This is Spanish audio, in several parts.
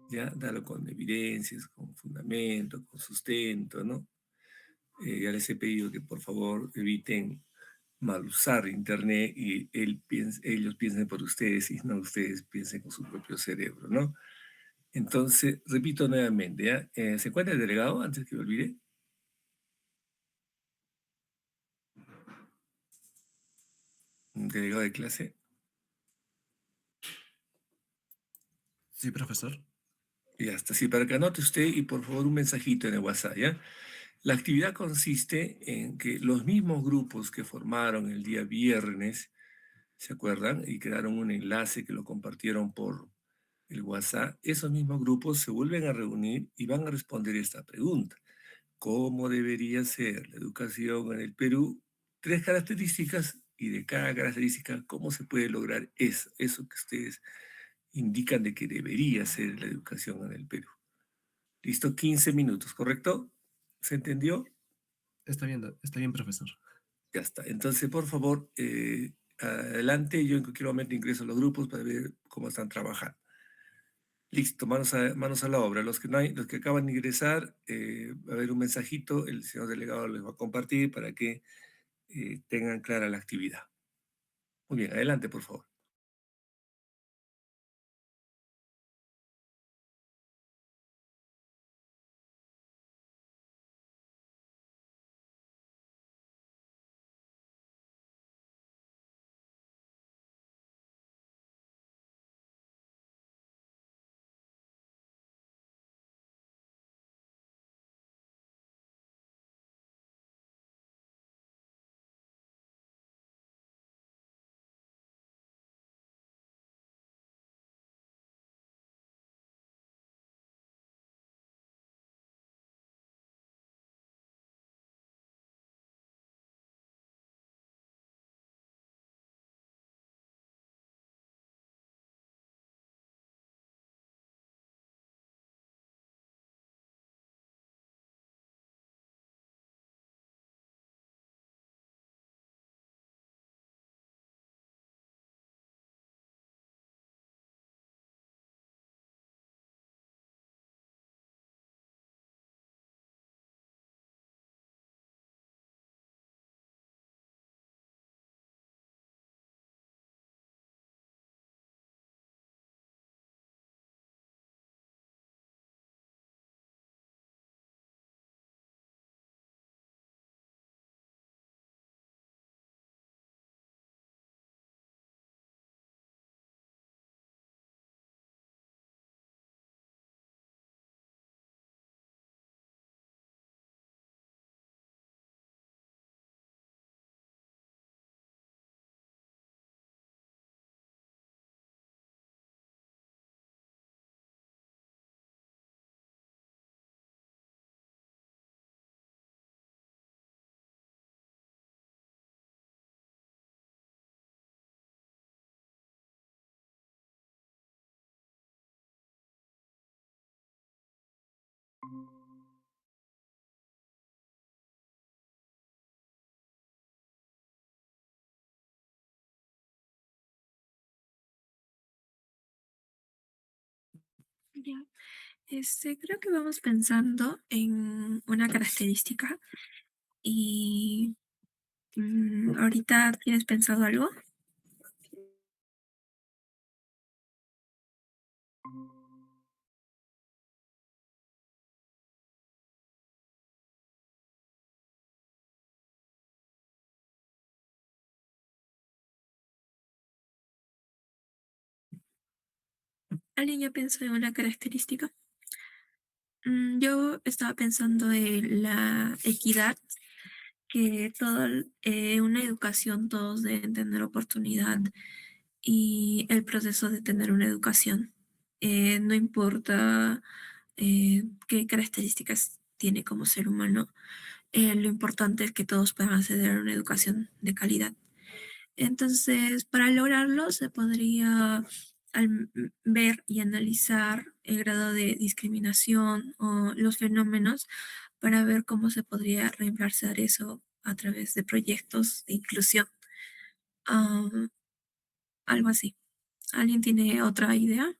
¿ya? Dalo con evidencias, con fundamento, con sustento, ¿no? Ya les he pedido que por favor eviten mal usar Internet y ellos piensen por ustedes y no ustedes piensen con su propio cerebro, ¿no? Entonces, repito nuevamente, ¿ya? ¿Se encuentra el delegado antes que me olvide? ¿Un delegado de clase? Sí, profesor. Y hasta sí, para que anote usted y por favor un mensajito en el WhatsApp, ¿ya? La actividad consiste en que los mismos grupos que formaron el día viernes, ¿se acuerdan? Y crearon un enlace que lo compartieron por el WhatsApp, esos mismos grupos se vuelven a reunir y van a responder esta pregunta. ¿Cómo debería ser la educación en el Perú? Tres características y de cada característica, ¿cómo se puede lograr eso que ustedes indican de que debería ser la educación en el Perú? Listo, 15 minutos, ¿correcto? ¿Se entendió? Está bien, profesor. Ya está. Entonces, por favor, adelante. Yo en cualquier momento ingreso a los grupos para ver cómo están trabajando. Listo, manos a la obra. Los que, no hay, los que acaban de ingresar, va a haber un mensajito, el señor delegado les va a compartir para que tengan clara la actividad. Muy bien, adelante, por favor. Ya, creo que vamos pensando en una característica y ahorita tienes pensado algo. ¿Alguien ya pensó en una característica? Yo estaba pensando en la equidad, que una educación todos deben tener oportunidad y el proceso de tener una educación. No importa qué características tiene como ser humano, lo importante es que todos puedan acceder a una educación de calidad. Entonces, para lograrlo se podría ver y analizar el grado de discriminación o los fenómenos para ver cómo se podría reemplazar eso a través de proyectos de inclusión. Ah, algo así. ¿Alguien tiene otra idea?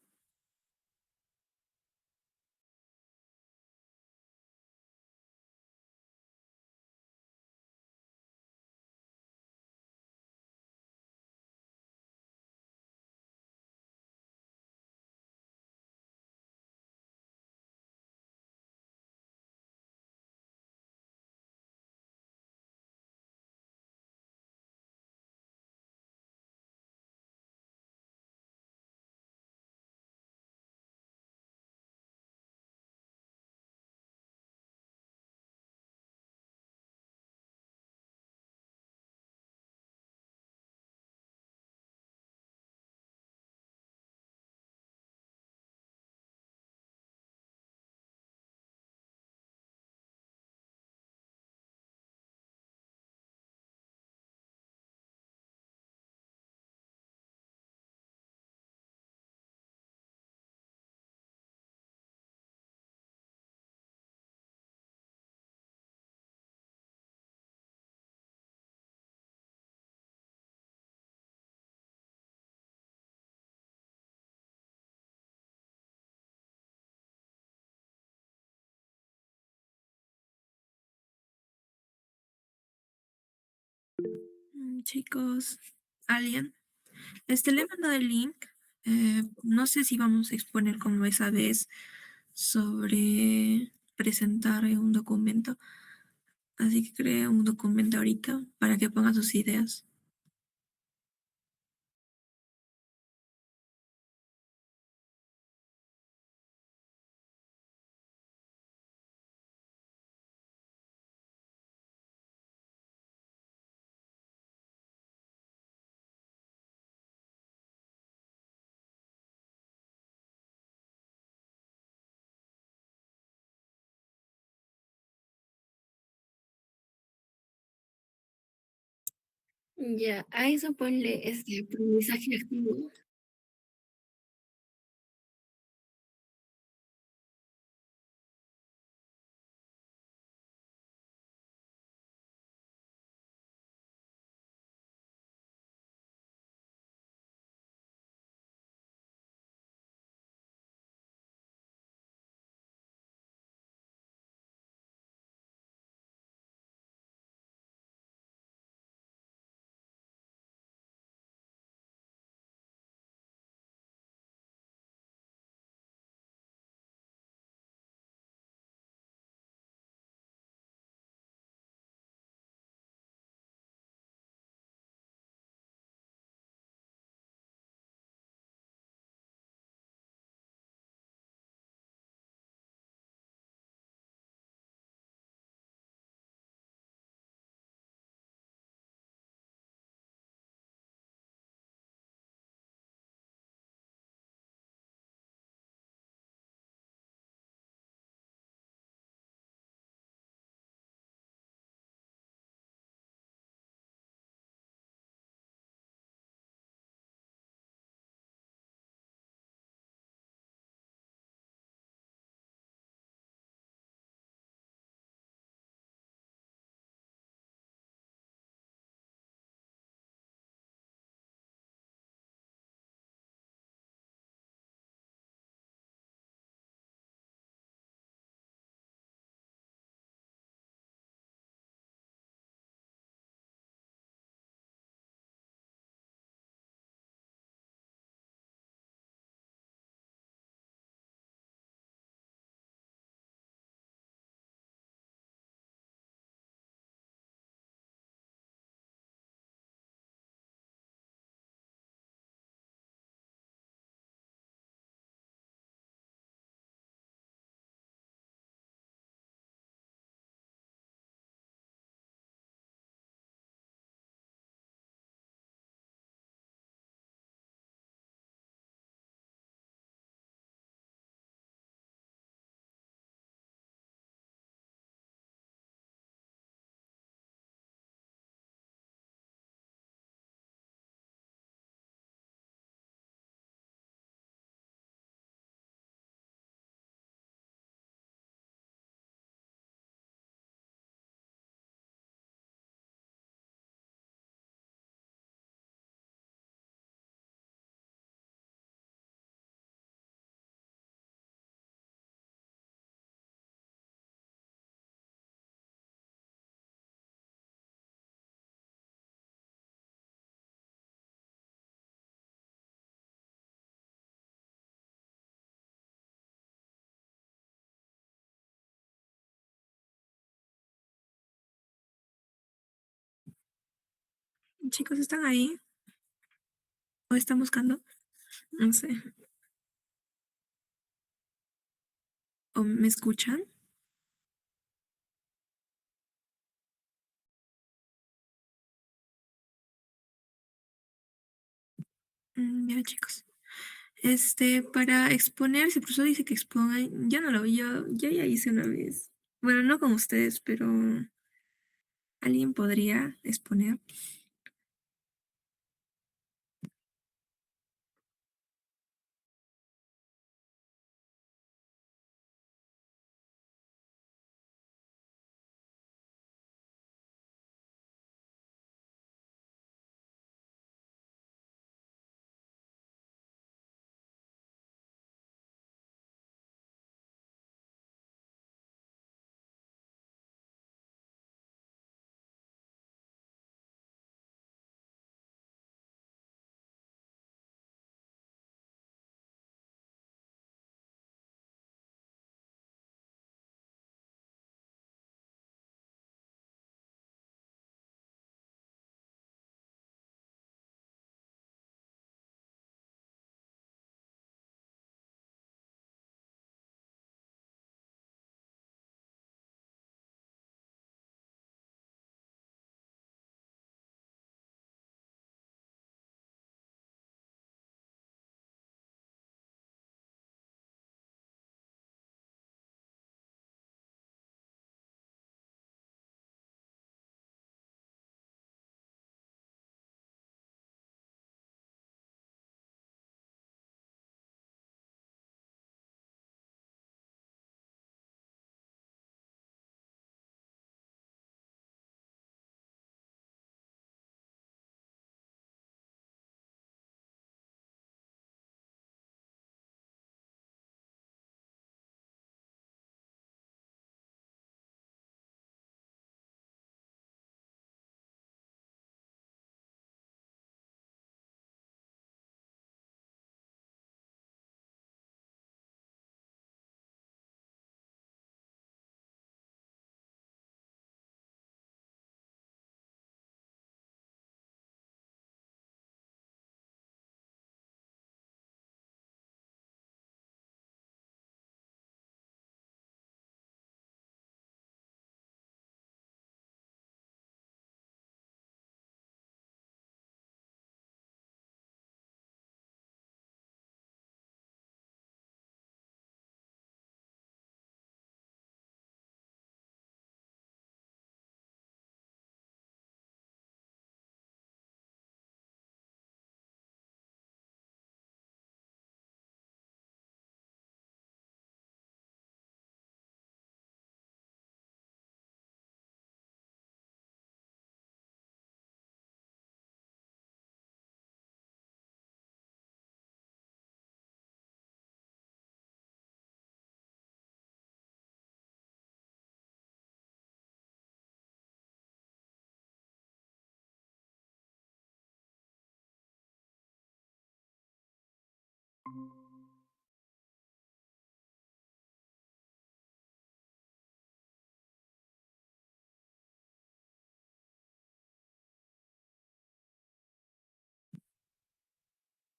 Chicos, alguien, le he mandado el link. No sé si vamos a exponer como esa vez sobre presentar un documento. Así que creé un documento ahorita para que pongan sus ideas. Ya, a eso ponle aprendizaje activo. Chicos, ¿están ahí? ¿O están buscando? No sé. ¿O me escuchan? Ya, chicos. Para exponer, si el profesor dice que expongan, ya no lo yo ya hice una vez. Bueno, no con ustedes, pero alguien podría exponer.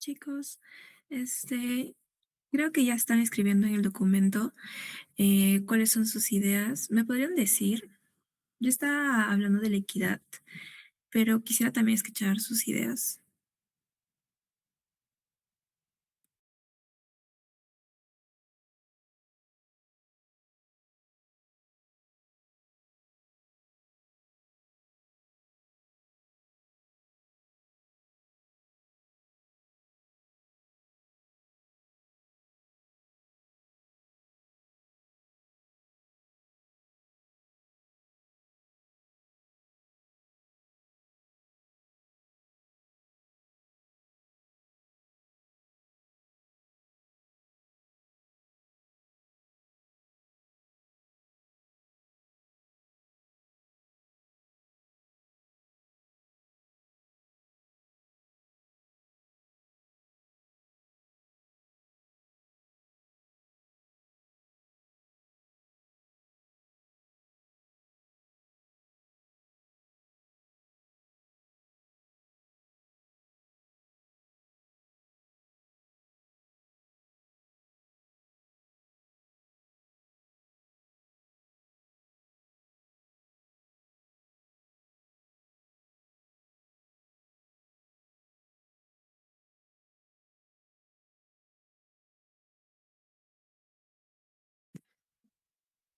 chicos. Creo que ya están escribiendo en el documento cuáles son sus ideas. ¿Me podrían decir? Yo estaba hablando de la equidad, pero quisiera también escuchar sus ideas.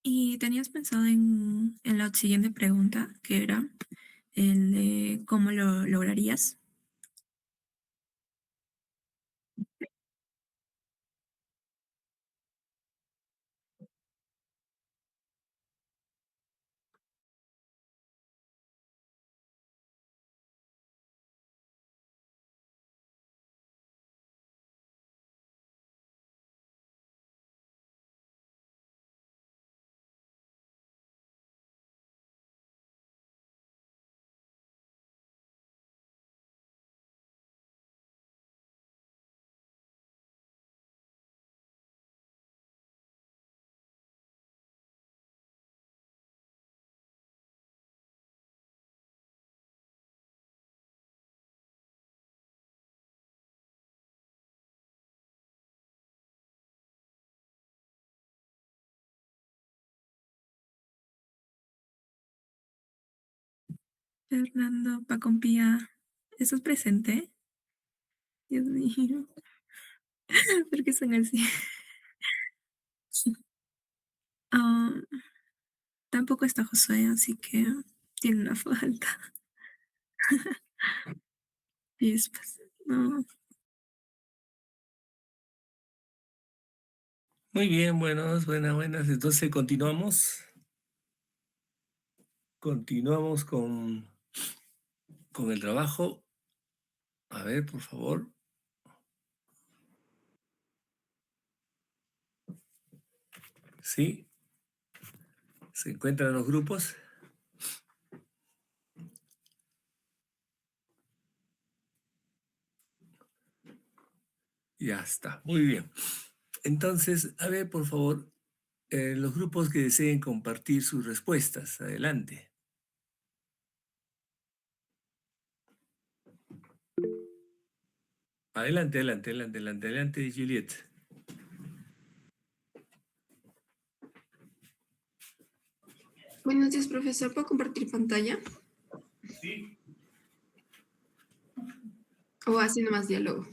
¿Y tenías pensado en la siguiente pregunta, que era el de cómo lo lograrías? Fernando Pacompía, ¿estás presente? Dios mío, ¿por qué son así? Ah, tampoco está Josué, así que tiene una falta. Chispas. No. Muy bien, buenas, buenas, buenas. Entonces continuamos. Continuamos con el trabajo. A ver, por favor. Sí, se encuentran los grupos. Ya está, muy bien. Entonces, a ver, por favor, los grupos que deseen compartir sus respuestas. Adelante. Adelante, adelante, adelante, adelante, adelante, Juliet. Buenos días, profesor. ¿Puedo compartir pantalla? Sí. ¿O haciendo más diálogo?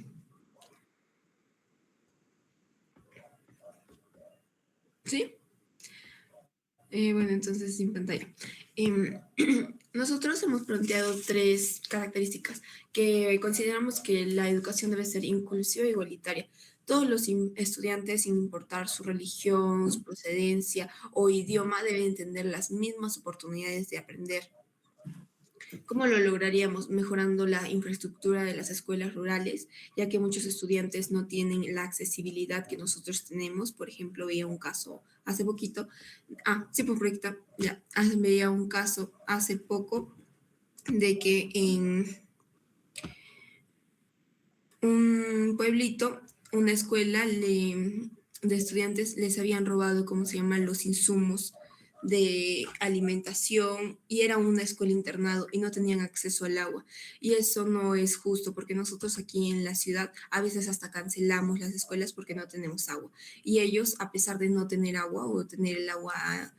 ¿Sí? Bueno, entonces sin pantalla. Em, Nosotros hemos planteado tres características que consideramos que la educación debe ser inclusiva e igualitaria. Todos los estudiantes, sin importar su religión, su procedencia o idioma, deben tener las mismas oportunidades de aprender. ¿Cómo lo lograríamos? Mejorando la infraestructura de las escuelas rurales, ya que muchos estudiantes no tienen la accesibilidad que nosotros tenemos. Por ejemplo, veía un caso hace poquito. Sí, pues proyecta, ya. Veía un caso hace poco de que en un pueblito, una escuela de estudiantes les habían robado, ¿cómo se llama?, los insumos de alimentación y era una escuela internado y no tenían acceso al agua. Y eso no es justo porque nosotros aquí en la ciudad a veces hasta cancelamos las escuelas porque no tenemos agua. Y ellos, a pesar de no tener agua o tener el agua a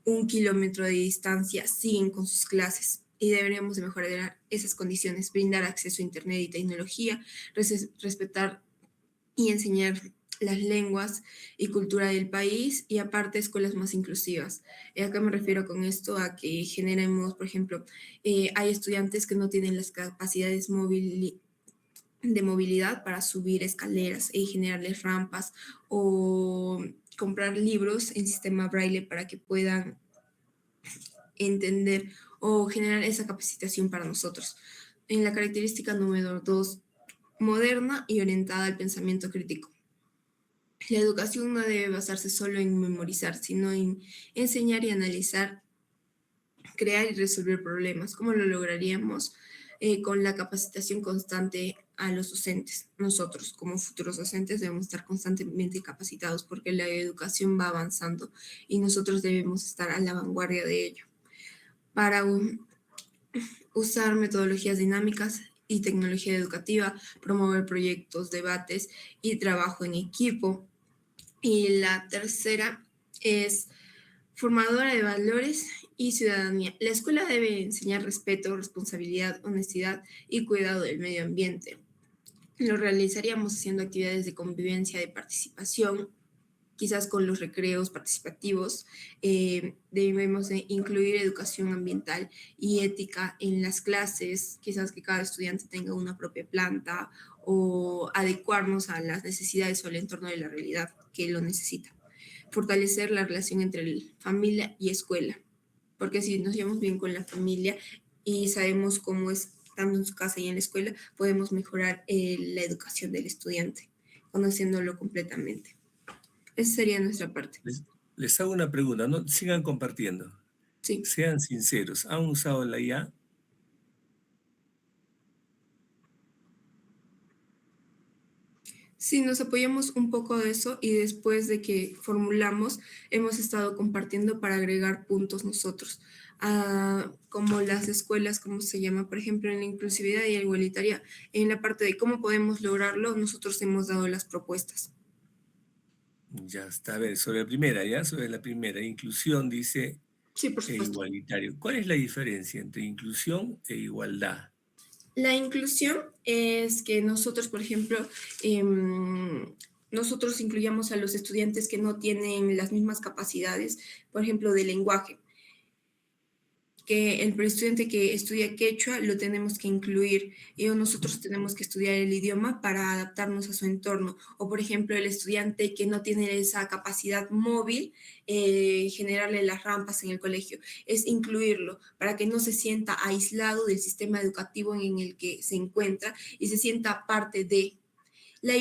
1 kilómetro de distancia, siguen con sus clases. Y deberíamos de mejorar esas condiciones, brindar acceso a internet y tecnología, respetar y enseñar las lenguas y cultura del país y aparte escuelas más inclusivas. ¿A qué me refiero con esto? A que generemos, por ejemplo, hay estudiantes que no tienen las capacidades de movilidad para subir escaleras y generarles rampas o comprar libros en sistema braille para que puedan entender o generar esa capacitación para nosotros. En la característica número 2, moderna y orientada al pensamiento crítico. La educación no debe basarse solo en memorizar, sino en enseñar y analizar, crear y resolver problemas. ¿Cómo lo lograríamos? Con la capacitación constante a los docentes. Nosotros, como futuros docentes, debemos estar constantemente capacitados porque la educación va avanzando y nosotros debemos estar a la vanguardia de ello. Para usar metodologías dinámicas y tecnología educativa, promover proyectos, debates y trabajo en equipo. Y la tercera es formadora de valores y ciudadanía. La escuela debe enseñar respeto, responsabilidad, honestidad y cuidado del medio ambiente. Lo realizaríamos haciendo actividades de convivencia, de participación, quizás con los recreos participativos. Debemos de incluir educación ambiental y ética en las clases, quizás que cada estudiante tenga una propia planta o adecuarnos a las necesidades o al entorno de la realidad que lo necesita. Fortalecer la relación entre familia y escuela, porque si nos llevamos bien con la familia y sabemos cómo es estando en su casa y en la escuela, podemos mejorar la educación del estudiante, conociéndolo completamente. Esa sería nuestra parte. Les hago una pregunta, ¿no? Sigan compartiendo. Sí. Sean sinceros. ¿Han usado la IA? Sí, nos apoyamos un poco de eso y después de que formulamos, hemos estado compartiendo para agregar puntos nosotros, como las escuelas, ¿cómo se llama? Por ejemplo, en la inclusividad y igualitaria, en la parte de cómo podemos lograrlo, nosotros hemos dado las propuestas. Ya está. A ver, sobre la primera, ¿ya? Sobre la primera. Inclusión, dice, Sí, por e supuesto. igualitario. ¿Cuál es la diferencia entre inclusión e igualdad? La inclusión es que nosotros, por ejemplo, nosotros incluyamos a los estudiantes que no tienen las mismas capacidades, por ejemplo, de lenguaje, que el estudiante que estudia quechua lo tenemos que incluir y nosotros tenemos que estudiar el idioma para adaptarnos a su entorno. O, por ejemplo, el estudiante que no tiene esa capacidad móvil, generarle las rampas en el colegio. Es incluirlo para que no se sienta aislado del sistema educativo en el que se encuentra y se sienta parte de. La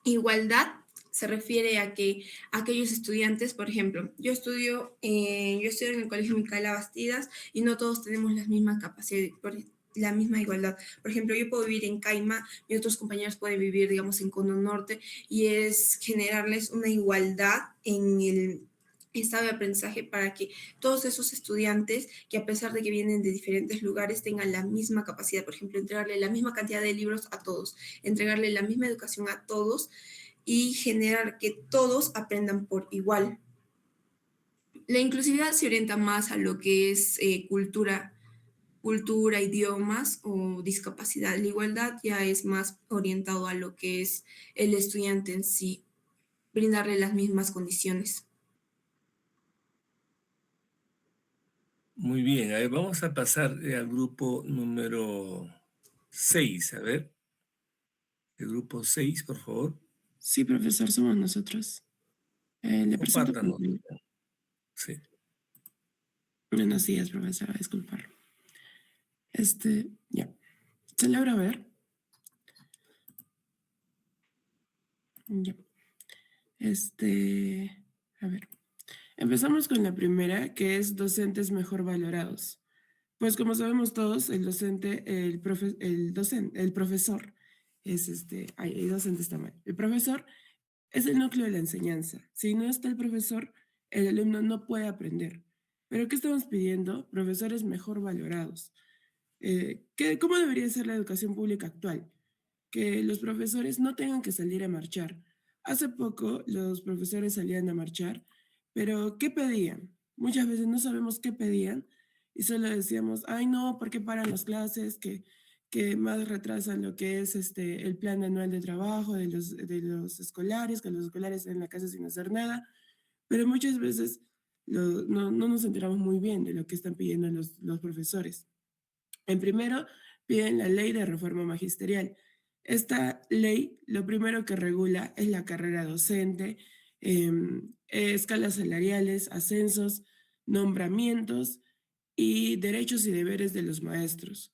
igualdad se refiere a que aquellos estudiantes, por ejemplo, yo estudio en el Colegio Micaela Bastidas y no todos tenemos las mismas capacidades, la misma igualdad. Por ejemplo, yo puedo vivir en Caima y otros compañeros pueden vivir, digamos, en Cono Norte y es generarles una igualdad en el estado de aprendizaje para que todos esos estudiantes que a pesar de que vienen de diferentes lugares tengan la misma capacidad, por ejemplo, entregarle la misma cantidad de libros a todos, entregarle la misma educación a todos y generar que todos aprendan por igual. La inclusividad se orienta más a lo que es cultura, idiomas o discapacidad. La igualdad ya es más orientado a lo que es el estudiante en sí, brindarle las mismas condiciones. Muy bien, a ver, vamos a pasar al grupo número 6, a ver. El grupo 6, por favor. Sí, profesor, somos nosotros. Le presento. Compártanos. Sí. Buenos días, profesora, disculpar. Ya. ¿Se logra ver? Ya. A ver. Empezamos con la primera, que es docentes mejor valorados. Pues como sabemos todos, el docente, el profesor es hay docentes también. El profesor es el núcleo de la enseñanza. Si no está el profesor, el alumno no puede aprender. ¿Pero qué estamos pidiendo? Profesores mejor valorados. ¿Cómo debería ser la educación pública actual? Que los profesores no tengan que salir a marchar. Hace poco los profesores salían a marchar, pero ¿qué pedían? Muchas veces no sabemos qué pedían y solo decíamos, ay no, ¿por qué paran las clases? Que más retrasan lo que es el plan anual de trabajo de los escolares, que los escolares están en la casa sin hacer nada, pero muchas veces no nos enteramos muy bien de lo que están pidiendo los profesores. En primero, piden la ley de reforma magisterial. Esta ley lo primero que regula es la carrera docente, escalas salariales, ascensos, nombramientos y derechos y deberes de los maestros.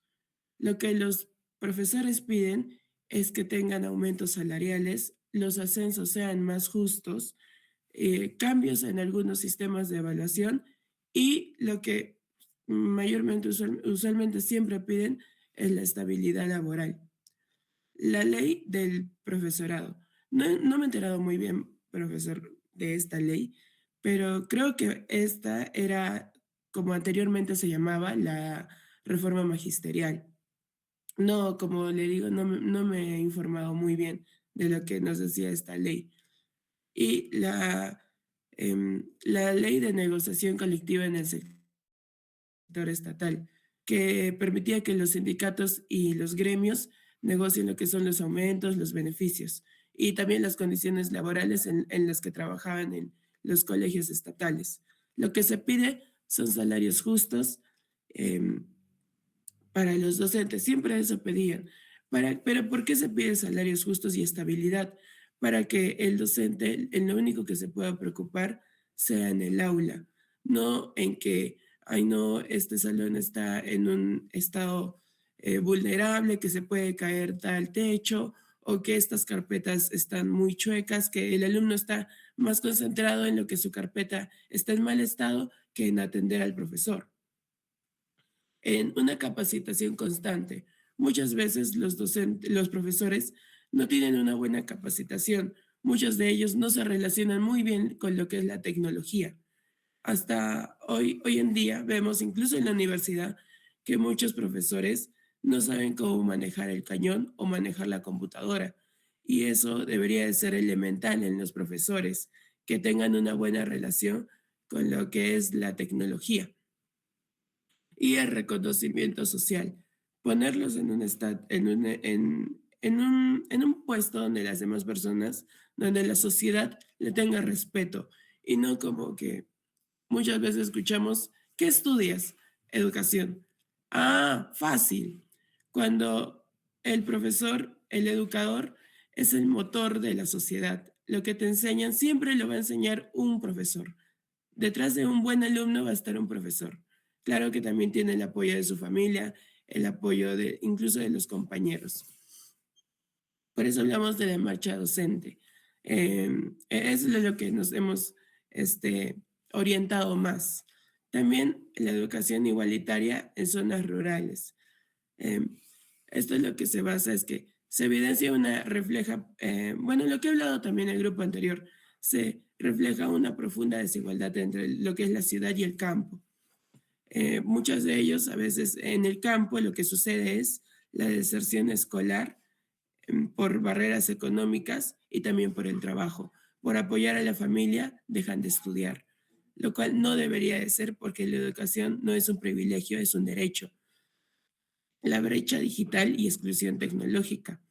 Lo que los profesores piden es que tengan aumentos salariales, los ascensos sean más justos, cambios en algunos sistemas de evaluación y lo que mayormente, usualmente siempre piden es la estabilidad laboral. La ley del profesorado. No me he enterado muy bien, profesor, de esta ley, pero creo que esta era, como anteriormente se llamaba, la reforma magisterial. No, como le digo, no me he informado muy bien de lo que nos decía esta ley. Y la ley de negociación colectiva en el sector estatal, que permitía que los sindicatos y los gremios negocien lo que son los aumentos, los beneficios y también las condiciones laborales en las que trabajaban en los colegios estatales. Lo que se pide son salarios justos, em, para los docentes, siempre eso pedían. Pero ¿por qué se pide salarios justos y estabilidad? Para que el docente, en lo único que se pueda preocupar sea en el aula, no en que, ay no, este salón está en un estado vulnerable, que se puede caer tal techo, o que estas carpetas están muy chuecas, que el alumno está más concentrado en lo que su carpeta está en mal estado que en atender al profesor en una capacitación constante. Muchas veces los profesores no tienen una buena capacitación. Muchos de ellos no se relacionan muy bien con lo que es la tecnología. Hasta hoy en día vemos incluso en la universidad que muchos profesores no saben cómo manejar el cañón o manejar la computadora. Y eso debería de ser elemental en los profesores, que tengan una buena relación con lo que es la tecnología y el reconocimiento social. Ponerlos en un, en un puesto donde las demás personas, donde la sociedad le tenga respeto y no como que muchas veces escuchamos, ¿qué estudias? Educación. Ah, fácil. Cuando el profesor, el educador, es el motor de la sociedad. Lo que te enseñan siempre lo va a enseñar un profesor. Detrás de un buen alumno va a estar un profesor. Claro que también tiene el apoyo de su familia, el apoyo de incluso de los compañeros. Por eso hablamos de la marcha docente. Es lo que nos hemos orientado más. También la educación igualitaria en zonas rurales. Esto es lo que se basa, es que se evidencia refleja, bueno, lo que he hablado también en el grupo anterior, se refleja una profunda desigualdad entre lo que es la ciudad y el campo. Muchos de ellos, a veces en el campo, lo que sucede es la deserción escolar por barreras económicas y también por el trabajo. Por apoyar a la familia, dejan de estudiar, lo cual no debería de ser porque la educación no es un privilegio, es un derecho. La brecha digital y exclusión tecnológica,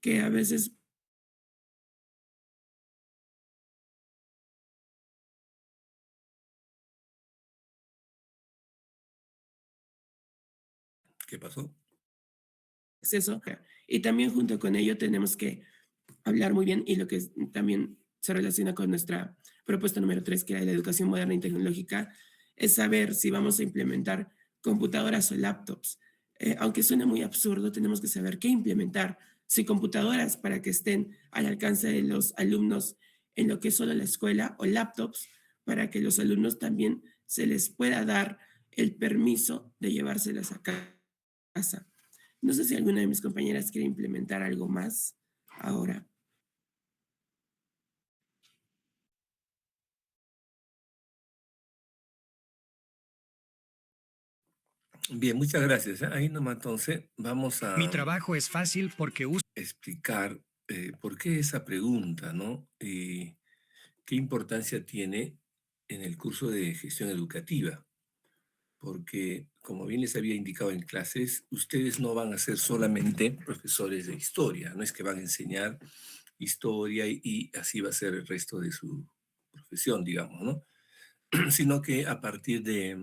que a veces ¿Qué pasó? acceso, y también junto con ello tenemos que hablar muy bien y lo que también se relaciona con nuestra propuesta número 3, que era la educación moderna y tecnológica, es saber si vamos a implementar computadoras o laptops. Aunque suene muy absurdo, tenemos que saber qué implementar. Si computadoras para que estén al alcance de los alumnos en lo que es solo la escuela o laptops para que los alumnos también se les pueda dar el permiso de llevárselas a casa. No sé si alguna de mis compañeras quiere implementar algo más ahora. Bien, muchas gracias. Ahí nomás entonces vamos Mi a trabajo es fácil porque uso explicar por qué esa pregunta, ¿no? Y qué importancia tiene en el curso de gestión educativa. Porque, como bien les había indicado en clases, ustedes no van a ser solamente profesores de historia, no es que van a enseñar historia y así va a ser el resto de su profesión, digamos, ¿no? Sino que a partir de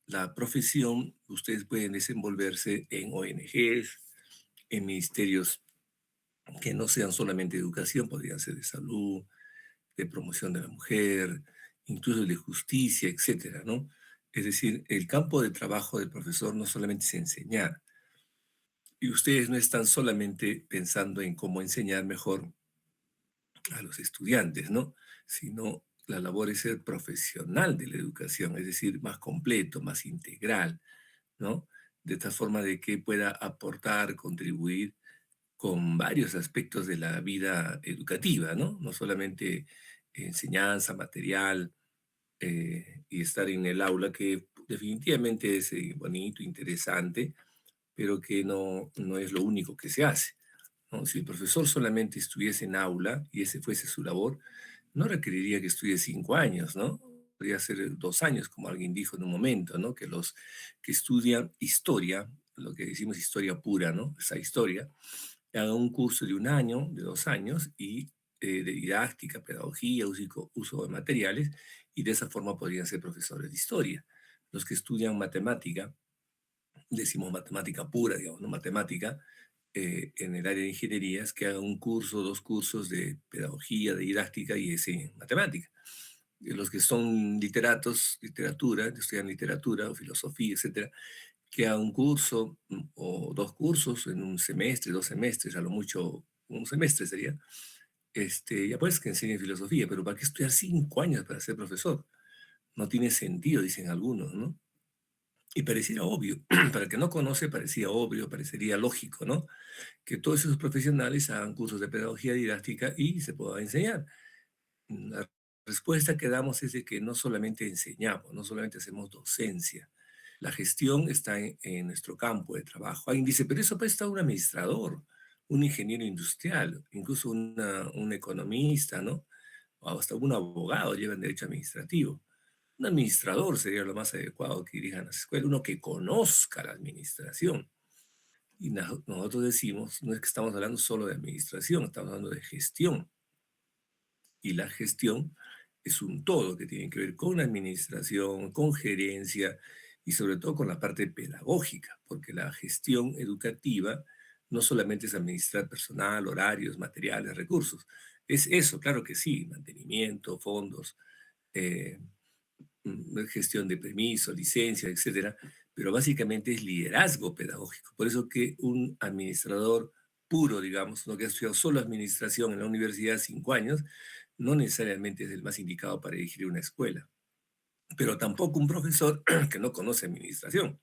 la profesión, ustedes pueden desenvolverse en ONGs, en ministerios que no sean solamente de educación, podrían ser de salud, de promoción de la mujer, incluso de justicia, etcétera, ¿no? Es decir, el campo de trabajo del profesor no solamente es enseñar, y ustedes no están solamente pensando en cómo enseñar mejor a los estudiantes, ¿no? Sino la labor es ser profesional de la educación, es decir, más completo, más integral, ¿no? De tal forma de que pueda aportar, contribuir con varios aspectos de la vida educativa, ¿no? No solamente enseñanza, material, y estar en el aula, que definitivamente es bonito, interesante, pero que no es lo único que se hace, ¿no? Si el profesor solamente estuviese en aula y ese fuese su labor, no requeriría que estudie 5 años, ¿no? Podría ser 2 años, como alguien dijo en un momento, ¿no? Que los que estudian historia, lo que decimos historia pura, ¿no? Esa historia, hagan un curso de 1 año, de 2 años, y de didáctica, pedagogía, uso de materiales, y de esa forma podrían ser profesores de historia. Los que estudian matemática, decimos matemática pura, digamos, no matemática, en el área de ingenierías, que hagan un curso, 2 cursos de pedagogía, de didáctica y ese en matemática. Los que son literatos, literatura, que estudian literatura o filosofía, etcétera, que hagan un curso o 2 cursos en un semestre, 2 semestres, a lo mucho un semestre sería, ya pues que enseñen filosofía, pero ¿para qué estudiar 5 años para ser profesor? No tiene sentido, dicen algunos, ¿no? Y pareciera obvio, para el que no conoce parecía obvio, parecería lógico, ¿no? Que todos esos profesionales hagan cursos de pedagogía didáctica y se pueda enseñar. La respuesta que damos es de que no solamente enseñamos, no solamente hacemos docencia. La gestión está en nuestro campo de trabajo. Alguien dice, pero eso puede estar un administrador, un ingeniero industrial, incluso un economista, ¿no? O hasta un abogado lleva en derecho administrativo. Un administrador sería lo más adecuado que dirijan las escuelas, uno que conozca la administración. Y nosotros decimos, no es que estamos hablando solo de administración, estamos hablando de gestión. Y la gestión es un todo que tiene que ver con administración, con gerencia y sobre todo con la parte pedagógica, porque la gestión educativa no solamente es administrar personal, horarios, materiales, recursos. Es eso, claro que sí, mantenimiento, fondos, eh, gestión de permisos, licencias, etcétera, pero básicamente es liderazgo pedagógico. Por eso que un administrador puro, digamos, uno que ha estudiado solo administración en la universidad 5 años, no necesariamente es el más indicado para dirigir una escuela, pero tampoco un profesor que no conoce administración.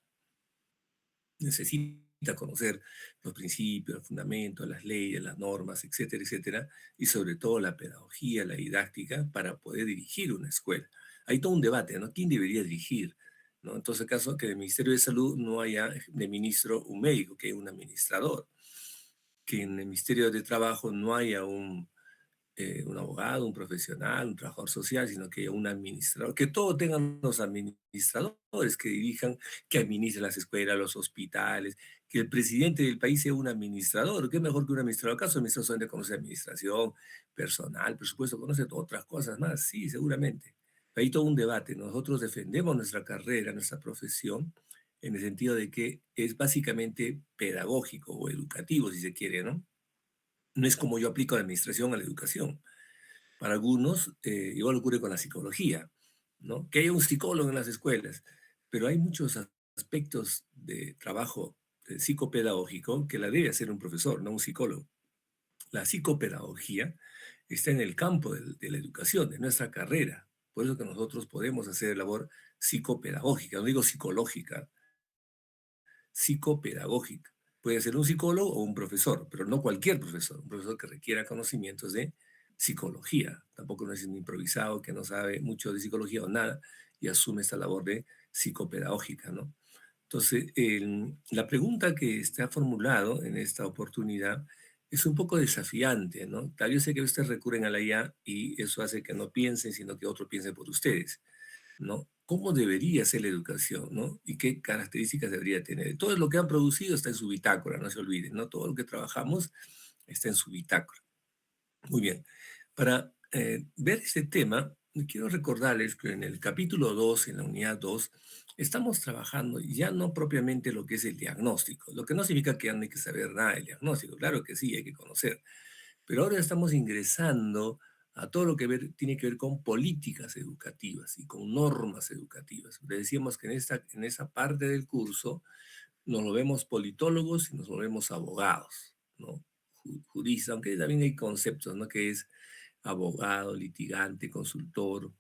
Necesita conocer los principios, los fundamentos, las leyes, las normas, etcétera, etcétera, y sobre todo la pedagogía, la didáctica, para poder dirigir una escuela. Hay todo un debate, ¿no? ¿Quién debería dirigir? ¿No? En todo caso, que en el Ministerio de Salud no haya de ministro un médico, que haya un administrador, que en el Ministerio de Trabajo no haya un abogado, un profesional, un trabajador social, sino que un administrador, que todos tengan los administradores que dirijan, que administren las escuelas, los hospitales, que el presidente del país sea un administrador. ¿Qué mejor que un administrador? ¿Acaso el administrador solamente conoce administración, personal, presupuesto, conoce otras cosas más? Sí, seguramente. Hay todo un debate. Nosotros defendemos nuestra carrera, nuestra profesión, en el sentido de que es básicamente pedagógico o educativo, si se quiere, ¿no? No es como yo aplico la administración a la educación. Para algunos, igual ocurre con la psicología, ¿no? Que haya un psicólogo en las escuelas, pero hay muchos aspectos de trabajo psicopedagógico que la debe hacer un profesor, no un psicólogo. La psicopedagogía está en el campo de la educación, de nuestra carrera. Por eso que nosotros podemos hacer labor psicopedagógica, no digo psicológica, psicopedagógica. Puede ser un psicólogo o un profesor, pero no cualquier profesor, un profesor que requiera conocimientos de psicología. Tampoco no es un improvisado que no sabe mucho de psicología o nada y asume esta labor de psicopedagógica, ¿no? Entonces, la pregunta que está formulado en esta oportunidad es un poco desafiante, ¿no? Tal vez sé que ustedes recurren a la IA y eso hace que no piensen, sino que otro piense por ustedes, ¿no? ¿Cómo debería ser la educación, ¿no? Y qué características debería tener. Todo lo que han producido está en su bitácora, no se olviden, ¿no? Todo lo que trabajamos está en su bitácora. Muy bien. Para ver este tema, quiero recordarles que en el capítulo 2, en la unidad 2, estamos trabajando ya no propiamente lo que es el diagnóstico, lo que no significa que ya no hay que saber nada del diagnóstico, claro que sí, hay que conocer, pero ahora estamos ingresando a todo lo que tiene que ver con políticas educativas y con normas educativas. Le decíamos que en esa parte del curso nos lo vemos politólogos y nos lo vemos abogados, ¿no? Juristas, aunque también hay conceptos, ¿no? Que es abogado, litigante, consultor,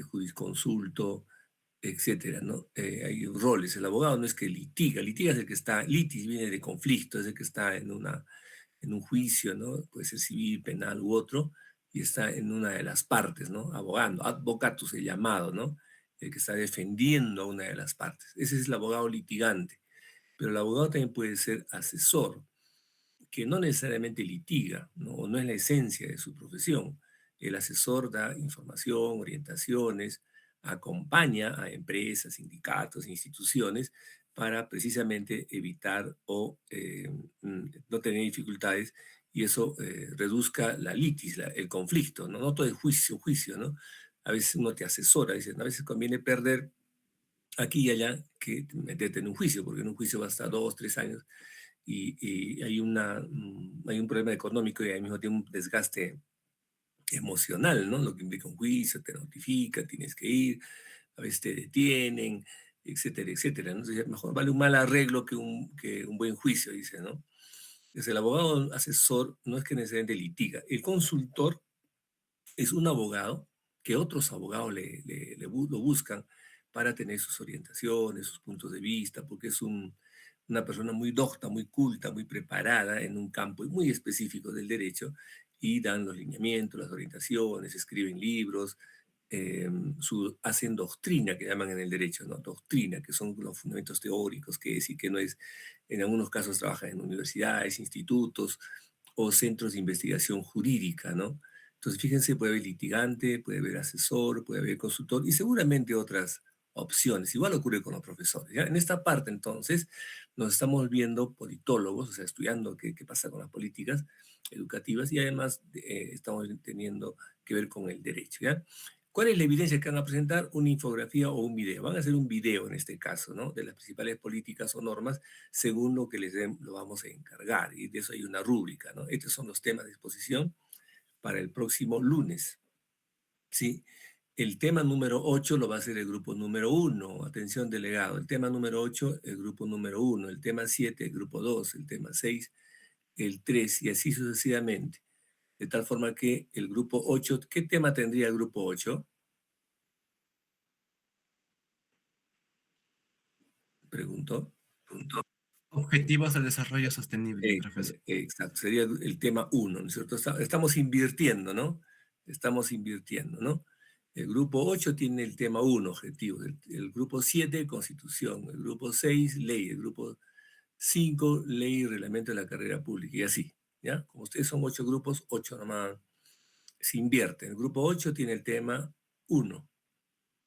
jurisconsulto, etcétera, ¿no? Hay roles. El abogado no es que litiga, litiga es el que está, litis viene de conflicto, es el que está en un juicio, ¿no? Puede ser civil, penal u otro, y está en una de las partes, ¿no? Abogando, advocatus el llamado, ¿no? El que está defendiendo a una de las partes. Ese es el abogado litigante. Pero el abogado también puede ser asesor, que no necesariamente litiga, ¿no? O no es la esencia de su profesión. El asesor da información, orientaciones, acompaña a empresas, sindicatos, instituciones para precisamente evitar o no tener dificultades y eso reduzca la litis, el conflicto, ¿no? No todo es juicio, ¿no? A veces uno te asesora, dicen, a veces conviene perder aquí y allá que meterte en un juicio, porque en un juicio va hasta 2, 3 años y hay, hay un problema económico y al mismo tiempo un desgaste emocional, ¿no? Lo que implica un juicio, te notifica, tienes que ir, a veces te detienen, etcétera, etcétera, ¿no? Entonces, mejor vale un mal arreglo que un buen juicio, dice, ¿no? Entonces, el abogado asesor no es que necesariamente litiga. El consultor es un abogado que otros abogados lo buscan para tener sus orientaciones, sus puntos de vista, porque es una persona muy docta, muy culta, muy preparada en un campo muy específico del derecho y dan los lineamientos, las orientaciones, escriben libros, hacen doctrina, que llaman en el derecho, ¿no? Doctrina, que son los fundamentos teóricos, que es y que no es, en algunos casos trabajan en universidades, institutos o centros de investigación jurídica, ¿no? Entonces, fíjense, puede haber litigante, puede haber asesor, puede haber consultor y seguramente otras opciones. Igual ocurre con los profesores. ¿Ya? En esta parte, entonces, nos estamos viendo politólogos, o sea, estudiando qué pasa con las políticas educativas y además estamos teniendo que ver con el derecho. ¿Ya? ¿Cuál es la evidencia que van a presentar? Una infografía o un video. Van a hacer un video en este caso, ¿no? De las principales políticas o normas según lo que lo vamos a encargar. Y de eso hay una rúbrica, ¿no? Estos son los temas de exposición para el próximo lunes. ¿Sí? El tema número 8 lo va a hacer el grupo número 1. Atención, delegado. El tema número 8, el grupo número 1. El tema 7, el grupo 2. El tema 6, el 3 y así sucesivamente. De tal forma que el grupo 8, ¿qué tema tendría el grupo 8? Pregunto. Objetivos de desarrollo sostenible, Eh, profesor. exacto, sería el tema 1, ¿no es cierto? Estamos invirtiendo, ¿no? Estamos invirtiendo, ¿no? El grupo 8 tiene el tema 1, objetivos. El grupo 7, constitución. El grupo 6, ley. El grupo 5, ley y reglamento de la carrera pública. Y así, ¿ya? Como ustedes son 8 grupos, 8 nomás se invierten. El grupo 8 tiene el tema 1.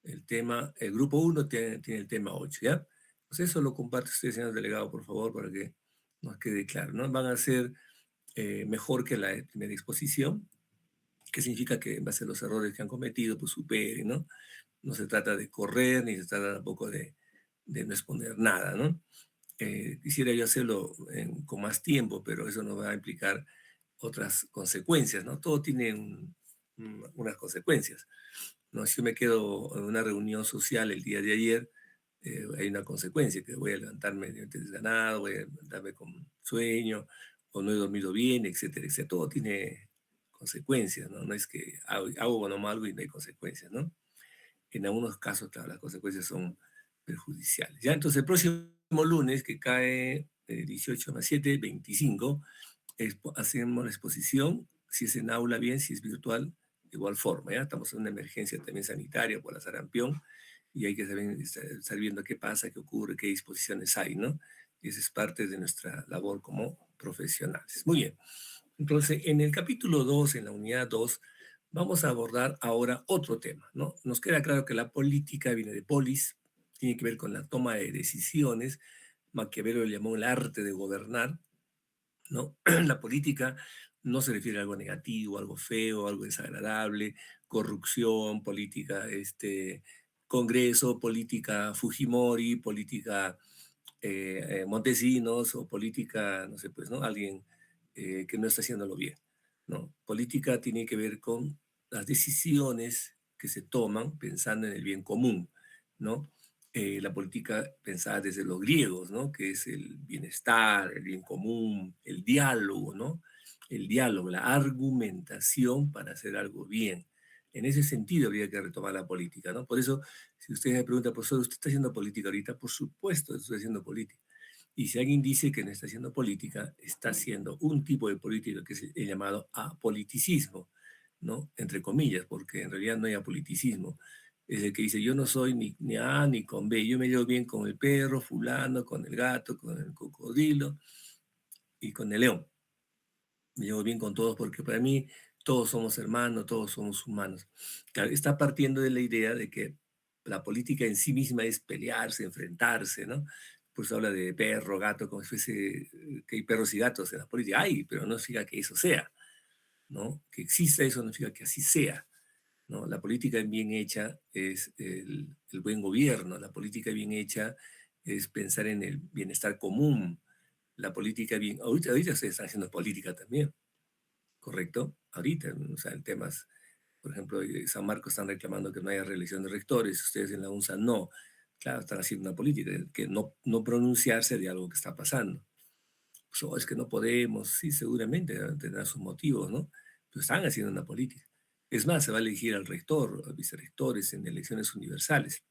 El grupo 1 tiene el tema 8, ¿ya? Pues eso lo comparte usted, señor delegado, por favor, para que nos quede claro, ¿no? Van a ser mejor que la primera exposición, que significa que en base a los errores que han cometido, pues superen, ¿no? No se trata de correr, ni se trata tampoco de no exponer nada, ¿no? Quisiera yo hacerlo con más tiempo, pero eso nos va a implicar otras consecuencias, ¿no? Todo tiene unas consecuencias, ¿no? Si yo me quedo en una reunión social el día de ayer, hay una consecuencia, que voy a levantarme desganado, voy a levantarme con sueño, o no he dormido bien, etcétera, etcétera. Todo tiene consecuencias, ¿no? No es que hago o no algo y no hay consecuencias, ¿no? En algunos casos, claro, las consecuencias son perjudiciales. Ya, entonces el próximo lunes, que cae 18 más 7, 25, hacemos la exposición, si es en aula bien, si es virtual, de igual forma, ¿ya? Estamos en una emergencia también sanitaria por la sarampión y hay que estar viendo qué pasa, qué ocurre, qué disposiciones hay, ¿no? Y esa es parte de nuestra labor como profesionales. Muy bien. Entonces, en el capítulo 2, en la unidad 2, vamos a abordar ahora otro tema, ¿no? Nos queda claro que la política viene de polis, tiene que ver con la toma de decisiones. Maquiavelo le llamó el arte de gobernar, ¿no? La política no se refiere a algo negativo, algo feo, algo desagradable, corrupción, política, Congreso, política Fujimori, política Montesinos o política, no sé, pues, ¿no? Alguien que no está haciéndolo bien, ¿no? Política tiene que ver con las decisiones que se toman pensando en el bien común, ¿no? La política pensada desde los griegos, ¿no? Que es el bienestar, el bien común, el diálogo, ¿no? El diálogo, la argumentación para hacer algo bien. En ese sentido habría que retomar la política, ¿no? Por eso, si usted me pregunta, profesor, ¿usted está haciendo política ahorita? Por supuesto, estoy haciendo política. Y si alguien dice que no está haciendo política, está haciendo un tipo de política que es el llamado apoliticismo, ¿no? Entre comillas, porque en realidad no hay apoliticismo. Es el que dice, yo no soy ni A ni con B, yo me llevo bien con el perro, fulano, con el gato, con el cocodrilo y con el león. Me llevo bien con todos porque para mí todos somos hermanos, todos somos humanos. Claro, está partiendo de la idea de que la política en sí misma es pelearse, enfrentarse, ¿no? Pues habla de perro, gato, como si fuese que hay perros y gatos en la política. Hay, pero no significa que eso sea, ¿no? Que exista eso no significa que así sea, ¿no? La política bien hecha es el buen gobierno, la política bien hecha es pensar en el bienestar común, la política bien... Ahorita se está haciendo política también, ¿correcto? Ahorita, o sea, en temas, por ejemplo, San Marcos están reclamando que no haya reelección de rectores, ustedes en la UNSA no. Claro, están haciendo una política, que no pronunciarse de algo que está pasando. Pues, oh, es que no podemos, sí, seguramente tendrán sus motivos, ¿no? Pero están haciendo una política. Es más, se va a elegir al rector, a vicerrectores en elecciones universales.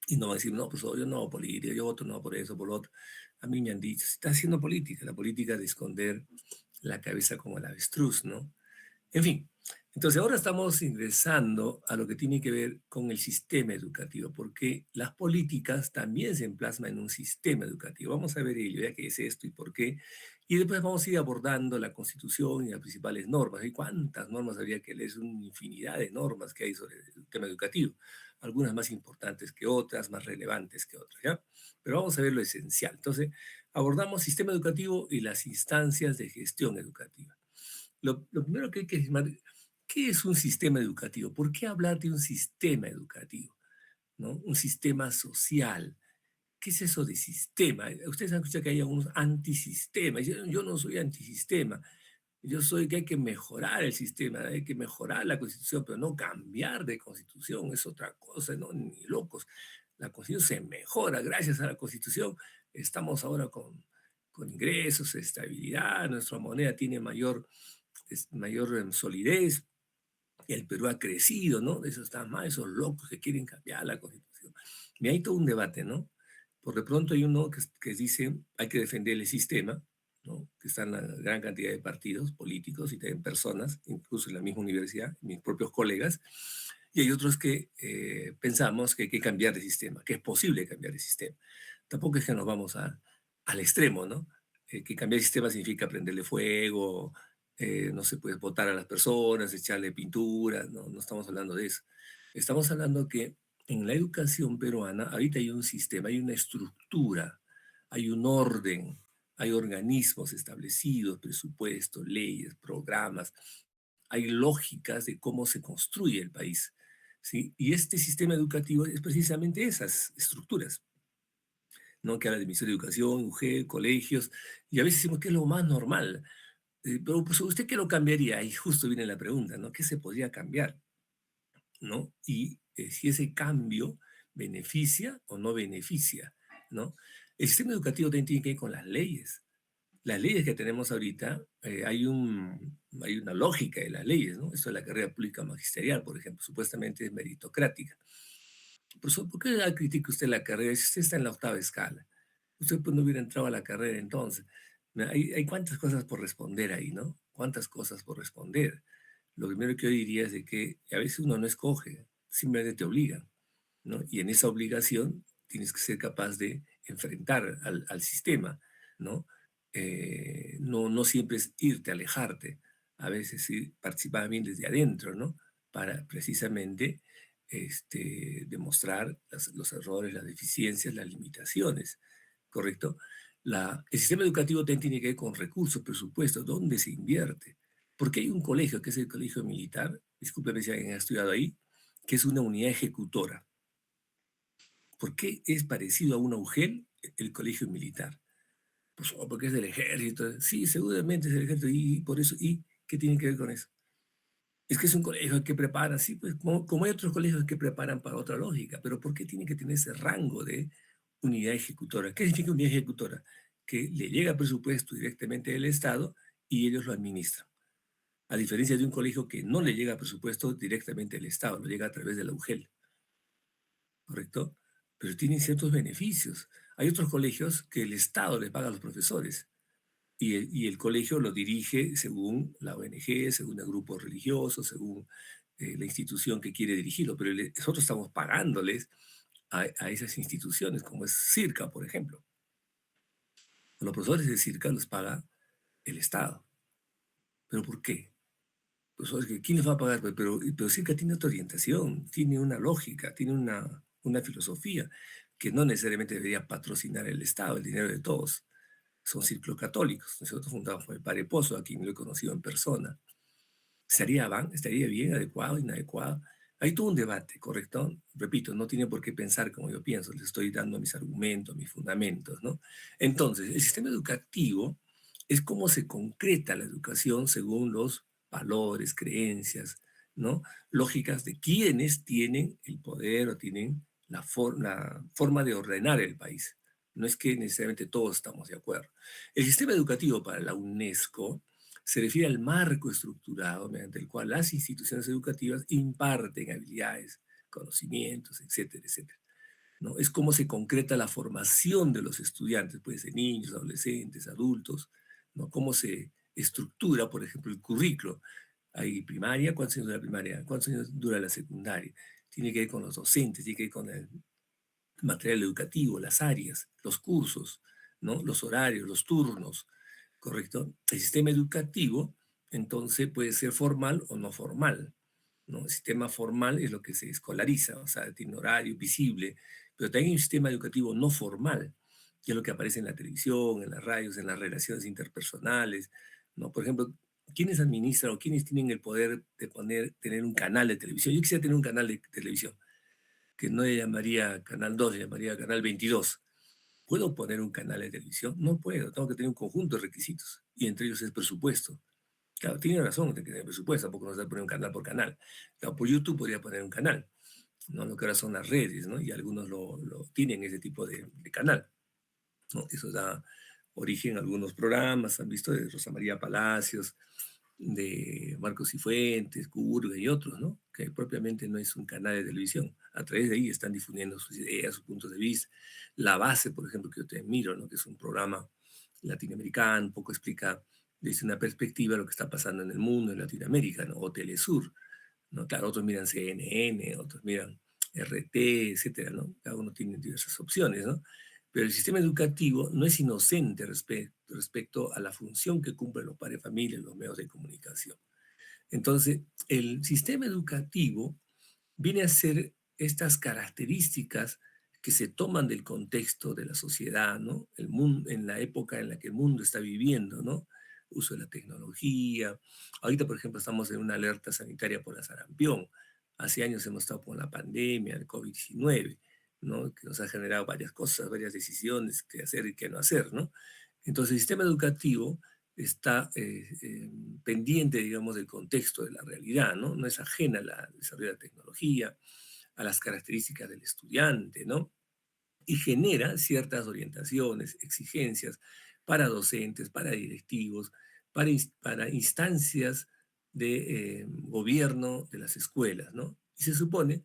Y no va a decir, no, pues oh, yo no hago política, yo voto no por eso, por lo otro. A mí me han dicho, está haciendo política, la política de esconder la cabeza como el avestruz, ¿no? En fin, entonces ahora estamos ingresando a lo que tiene que ver con el sistema educativo, porque las políticas también se plasman en un sistema educativo. Vamos a ver ello, ya qué es esto y por qué. Y después vamos a ir abordando la Constitución y las principales normas. ¿Y cuántas normas habría que leer? Es una infinidad de normas que hay sobre el tema educativo. Algunas más importantes que otras, más relevantes que otras, ¿ya? Pero vamos a ver lo esencial. Entonces, abordamos sistema educativo y las instancias de gestión educativa. Lo primero que hay que decir, ¿qué es un sistema educativo? ¿Por qué hablar de un sistema educativo? ¿No? Un sistema social. ¿Qué es eso de sistema? Ustedes han escuchado que hay algunos antisistemas. Yo no soy antisistema. Yo soy que hay que mejorar el sistema, hay que mejorar la constitución, pero no cambiar de constitución, es otra cosa, no, ni locos. La constitución se mejora gracias a la constitución. Estamos ahora con ingresos, estabilidad, nuestra moneda tiene mayor solidez, el Perú ha crecido, ¿no? Eso está mal, esos locos que quieren cambiar la constitución. Y hay todo un debate, ¿no? Por de pronto hay uno que dice hay que defender el sistema, ¿no? Que están la gran cantidad de partidos políticos y también personas, incluso en la misma universidad, mis propios colegas, y hay otros que pensamos que hay que cambiar de sistema, que es posible cambiar de sistema. Tampoco es que nos vamos al extremo, ¿no? Que cambiar de sistema significa prenderle fuego, no se puede votar a las personas, echarle pintura, no, no estamos hablando de eso. Estamos hablando que en la educación peruana ahorita hay un sistema, hay una estructura, hay un orden, hay organismos establecidos, presupuestos, leyes, programas, hay lógicas de cómo se construye el país, ¿sí? Y este sistema educativo es precisamente esas estructuras, ¿no? Que habla de Ministerio de Educación, UGEL, colegios, y a veces decimos que es lo más normal. Pero pues, ¿usted qué lo cambiaría? Ahí justo viene la pregunta, ¿no? ¿Qué se podría cambiar? ¿No? Y si ese cambio beneficia o no beneficia, ¿no? El sistema educativo también tiene que ver con las leyes. Las leyes que tenemos ahorita, hay una lógica de las leyes, ¿no? Esto de la carrera pública magisterial, por ejemplo, supuestamente es meritocrática. ¿Por qué critica usted la carrera si usted está en la octava escala? Usted pues no hubiera entrado a la carrera entonces. Hay cuántas cosas por responder ahí, ¿no? Cuántas cosas por responder. lo primero que yo diría es de que a veces uno no escoge, simplemente te obligan, ¿no? Y en esa obligación tienes que ser capaz de enfrentar al sistema, ¿no? No siempre es irte, alejarte, a veces sí participar bien desde adentro, ¿no? Para precisamente demostrar los errores, las deficiencias, las limitaciones, ¿correcto? El sistema educativo también tiene que ver con recursos, presupuestos, dónde se invierte. Porque hay un colegio, que es el colegio militar, discúlpeme si alguien ha estudiado ahí, que es una unidad ejecutora. ¿Por qué es parecido a una UGEL el colegio militar? Pues porque es del ejército. Sí, seguramente es del ejército. Y por eso, ¿y qué tiene que ver con eso? Es que es un colegio que prepara, sí, pues como hay otros colegios que preparan para otra lógica, pero ¿por qué tiene que tener ese rango de unidad ejecutora? ¿Qué significa unidad ejecutora? Que le llega presupuesto directamente del Estado y ellos lo administran. A diferencia de un colegio que no le llega presupuesto directamente del Estado, lo llega a través de la UGEL, ¿correcto? Pero tienen ciertos beneficios. Hay otros colegios que el Estado le paga a los profesores y el colegio lo dirige según la ONG, según el grupo religioso, según la institución que quiere dirigirlo, pero nosotros estamos pagándoles a esas instituciones, como es CIRCA, por ejemplo. A los profesores de CIRCA los paga el Estado. ¿Pero por qué? Pues, ¿quién les va a pagar? Pero CIRCA tiene otra orientación, tiene una lógica, tiene una filosofía que no necesariamente debería patrocinar el Estado, el dinero de todos. Son círculos católicos. Nosotros fundamos con el Padre Pozo, a quien lo he conocido en persona. ¿Estaría bien, adecuado, inadecuado? Hay todo un debate, ¿correcto? Repito, no tiene por qué pensar como yo pienso, les estoy dando mis argumentos, mis fundamentos, ¿no? Entonces, el sistema educativo es cómo se concreta la educación según los valores, creencias, ¿no? Lógicas de quienes tienen el poder o tienen la forma de ordenar el país. No es que necesariamente todos estamos de acuerdo. El sistema educativo para la UNESCO se refiere al marco estructurado mediante el cual las instituciones educativas imparten habilidades, conocimientos, etcétera, etcétera, ¿no? Es cómo se concreta la formación de los estudiantes, puede ser niños, adolescentes, adultos, ¿no? Cómo se estructura, por ejemplo, el currículo. Hay primaria, ¿cuántos años dura la primaria? ¿Cuántos años dura la secundaria? Tiene que ver con los docentes, tiene que ver con el material educativo, las áreas, los cursos, ¿no? Los horarios, los turnos, ¿correcto? El sistema educativo, entonces, puede ser formal o no formal, ¿no? El sistema formal es lo que se escolariza, o sea, tiene horario visible, pero también hay un sistema educativo no formal, que es lo que aparece en la televisión, en las radios, en las relaciones interpersonales, ¿no? Por ejemplo, ¿quiénes administran o quiénes tienen el poder de tener un canal de televisión? Yo quisiera tener un canal de televisión, que no le llamaría Canal 2, le llamaría Canal 22. ¿Puedo poner un canal de televisión? No puedo, tengo que tener un conjunto de requisitos, y entre ellos es presupuesto. Claro, tiene razón, tiene que tener presupuesto, tampoco no se puede poner un canal por canal. Claro, por YouTube podría poner un canal, ¿no? Lo que ahora son las redes, ¿no? Y algunos lo tienen ese tipo de canal, ¿no? Eso da origen a algunos programas, han visto de Rosa María Palacios, de Marcos Cifuentes, Curga y otros, ¿no? Que propiamente no es un canal de televisión. A través de ahí están difundiendo sus ideas, sus puntos de vista. La Base, por ejemplo, que yo te miro, ¿no? Que es un programa latinoamericano, un poco explica desde una perspectiva lo que está pasando en el mundo, en Latinoamérica, ¿no? O Telesur, ¿no? Claro, otros miran CNN, otros miran RT, etcétera, ¿no? Cada uno tiene diversas opciones, ¿no? Pero el sistema educativo no es inocente respecto a la función que cumplen los padres de familia y los medios de comunicación. Entonces, el sistema educativo viene a ser estas características que se toman del contexto de la sociedad, ¿no? El mundo, en la época en la que el mundo está viviendo, ¿no? Uso de la tecnología. Ahorita, por ejemplo, estamos en una alerta sanitaria por la sarampión. Hace años hemos estado con la pandemia, el COVID-19, ¿no? Que nos ha generado varias cosas, varias decisiones, qué hacer y qué no hacer, ¿no? Entonces, el sistema educativo está pendiente, digamos, del contexto de la realidad, ¿no? No es ajena al desarrollo de la tecnología, a las características del estudiante, ¿no? Y genera ciertas orientaciones, exigencias para docentes, para directivos, para instancias de gobierno de las escuelas, ¿no? Y se supone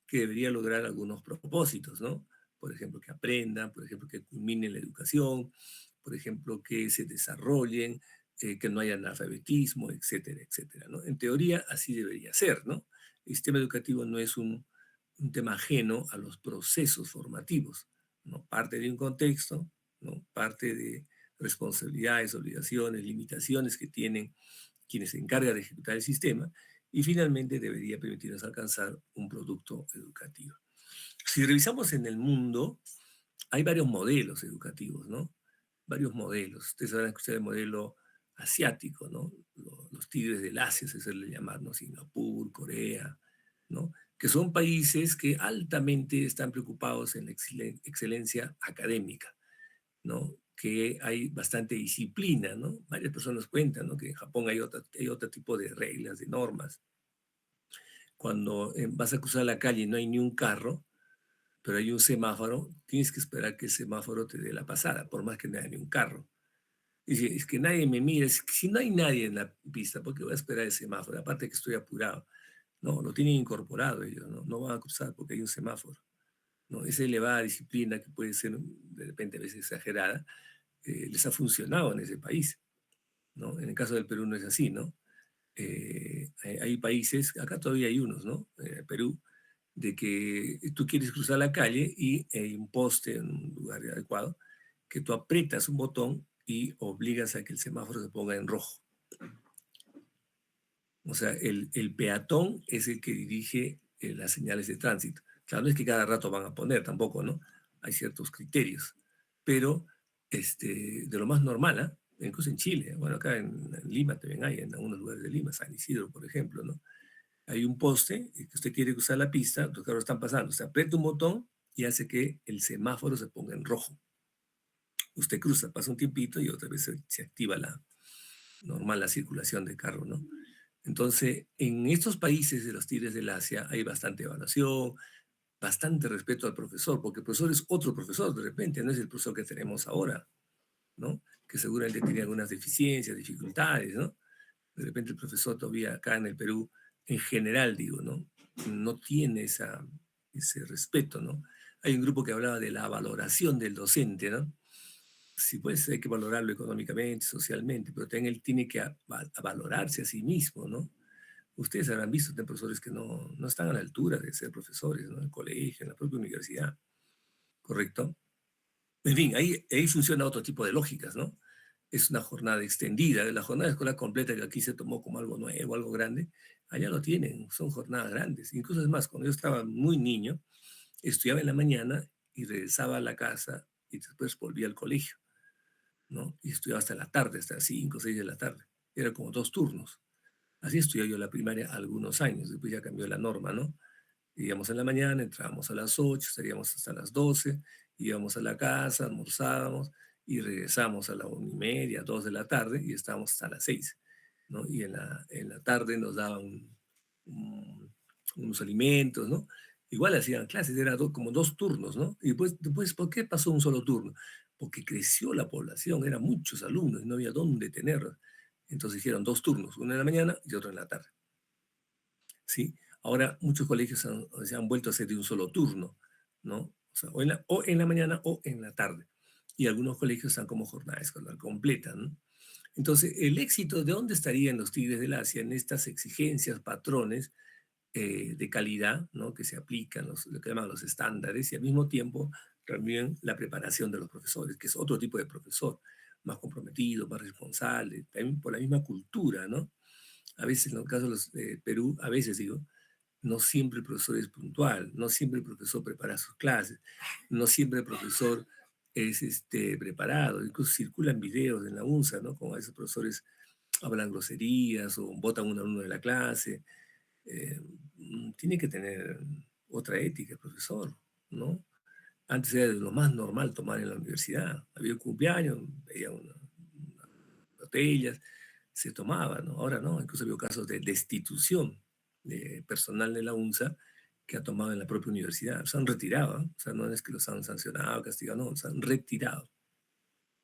que debería lograr algunos propósitos, ¿no? Por ejemplo, que aprendan, por ejemplo, que culminen la educación, por ejemplo, que se desarrollen que no haya analfabetismo, etcétera, etcétera, ¿no? En teoría, así debería ser, ¿no? El sistema educativo no es un tema ajeno a los procesos formativos, ¿no? Parte de un contexto, ¿no? Parte de responsabilidades, obligaciones, limitaciones que tienen quienes se encargan de ejecutar el sistema, y finalmente debería permitirnos alcanzar un producto educativo. Si revisamos en el mundo, hay varios modelos educativos, ¿no? Varios modelos. Ustedes habrán escuchado el modelo asiático, ¿no? Los tigres del Asia, se suele llamar, ¿no? Singapur, Corea, ¿no? Que son países que altamente están preocupados en la excelencia académica, ¿no? Que hay bastante disciplina, ¿no? Varias personas cuentan, ¿no? Que en Japón hay otro tipo de reglas, de normas. Cuando vas a cruzar la calle y no hay ni un carro, pero hay un semáforo, tienes que esperar que el semáforo te dé la pasada, por más que no haya ni un carro. Dice, es que nadie me mira, es que si no hay nadie en la pista, ¿por qué voy a esperar el semáforo? Aparte que estoy apurado. No, lo tienen incorporado ellos, ¿no? No van a cruzar porque hay un semáforo, ¿no? Esa elevada disciplina que puede ser de repente a veces exagerada, les ha funcionado en ese país, ¿no? En el caso del Perú no es así, ¿no? Hay países, acá todavía hay unos, ¿no? Perú, de que tú quieres cruzar la calle y hay un poste en un lugar adecuado, que tú aprietas un botón y obligas a que el semáforo se ponga en rojo. O sea, el peatón es el que dirige las señales de tránsito. Claro, no es que cada rato van a poner tampoco, ¿no? Hay ciertos criterios. Pero de lo más normal, ¿eh? Incluso en Chile, bueno, acá en Lima también hay, en algunos lugares de Lima, San Isidro, por ejemplo, ¿no? Hay un poste que usted quiere cruzar la pista, los carros están pasando, se aprieta un botón y hace que el semáforo se ponga en rojo. Usted cruza, pasa un tiempito y otra vez se activa la circulación de carro, ¿no? Entonces, en estos países de los tigres del Asia hay bastante evaluación, bastante respeto al profesor, porque el profesor es otro profesor, de repente, no es el profesor que tenemos ahora, ¿no? Que seguramente tiene algunas deficiencias, dificultades, ¿no? De repente el profesor todavía acá en el Perú, en general digo, ¿no? No tiene ese respeto, ¿no? Hay un grupo que hablaba de la valoración del docente, ¿no? Sí, pues hay que valorarlo económicamente, socialmente, pero también él tiene que valorarse a sí mismo, ¿no? Ustedes habrán visto de profesores que no están a la altura de ser profesores, ¿no? En el colegio, en la propia universidad, ¿correcto? En fin, ahí funciona otro tipo de lógicas, ¿no? Es una jornada extendida, la jornada escolar completa que aquí se tomó como algo nuevo, algo grande, allá lo tienen, son jornadas grandes. Incluso es más, cuando yo estaba muy niño, estudiaba en la mañana y regresaba a la casa y después volvía al colegio, ¿no? Y estudiaba hasta la tarde, hasta 5 o 6 de la tarde. Era como 2 turnos. Así estudié yo la primaria algunos años, después ya cambió la norma, ¿no? Íbamos en la mañana, entrábamos a las 8, estaríamos hasta las 12, íbamos a la casa, almorzábamos y regresamos a la 1:30, 2 de la tarde y estábamos hasta las 6, ¿no? Y en la tarde nos daban unos alimentos, ¿no? Igual hacían clases, era como 2 turnos, ¿no? Y después, ¿por qué pasó un solo turno? Porque creció la población, eran muchos alumnos y no había dónde tenerlos. Entonces hicieron 2 turnos, uno en la mañana y otro en la tarde. ¿Sí? Ahora muchos colegios se han vuelto a hacer de un solo turno, ¿no? O sea, o en la mañana o en la tarde. Y algunos colegios están como jornada escolar completa, ¿no? Entonces, el éxito, ¿de dónde estarían los tigres del Asia en estas exigencias, patrones de calidad, ¿no? Que se aplican, lo que llaman los estándares, y al mismo tiempo también la preparación de los profesores, que es otro tipo de profesor, más comprometido, más responsable, también por la misma cultura, ¿no? A veces, en los casos de Perú, a veces digo, no siempre el profesor es puntual, no siempre el profesor prepara sus clases, no siempre el profesor es preparado. Incluso circulan videos en la UNSA, ¿no? Como a esos profesores hablan groserías o botan un alumno de la clase. Tiene que tener otra ética el profesor, ¿no? Antes era de lo más normal tomar en la universidad. Había un cumpleaños, veía unas botellas, se tomaba, ¿no? Ahora no, incluso había casos de destitución de personal de la UNSA que ha tomado en la propia universidad. Se han retirado, ¿eh? O sea, no es que los han sancionado, castigado, no, se han retirado,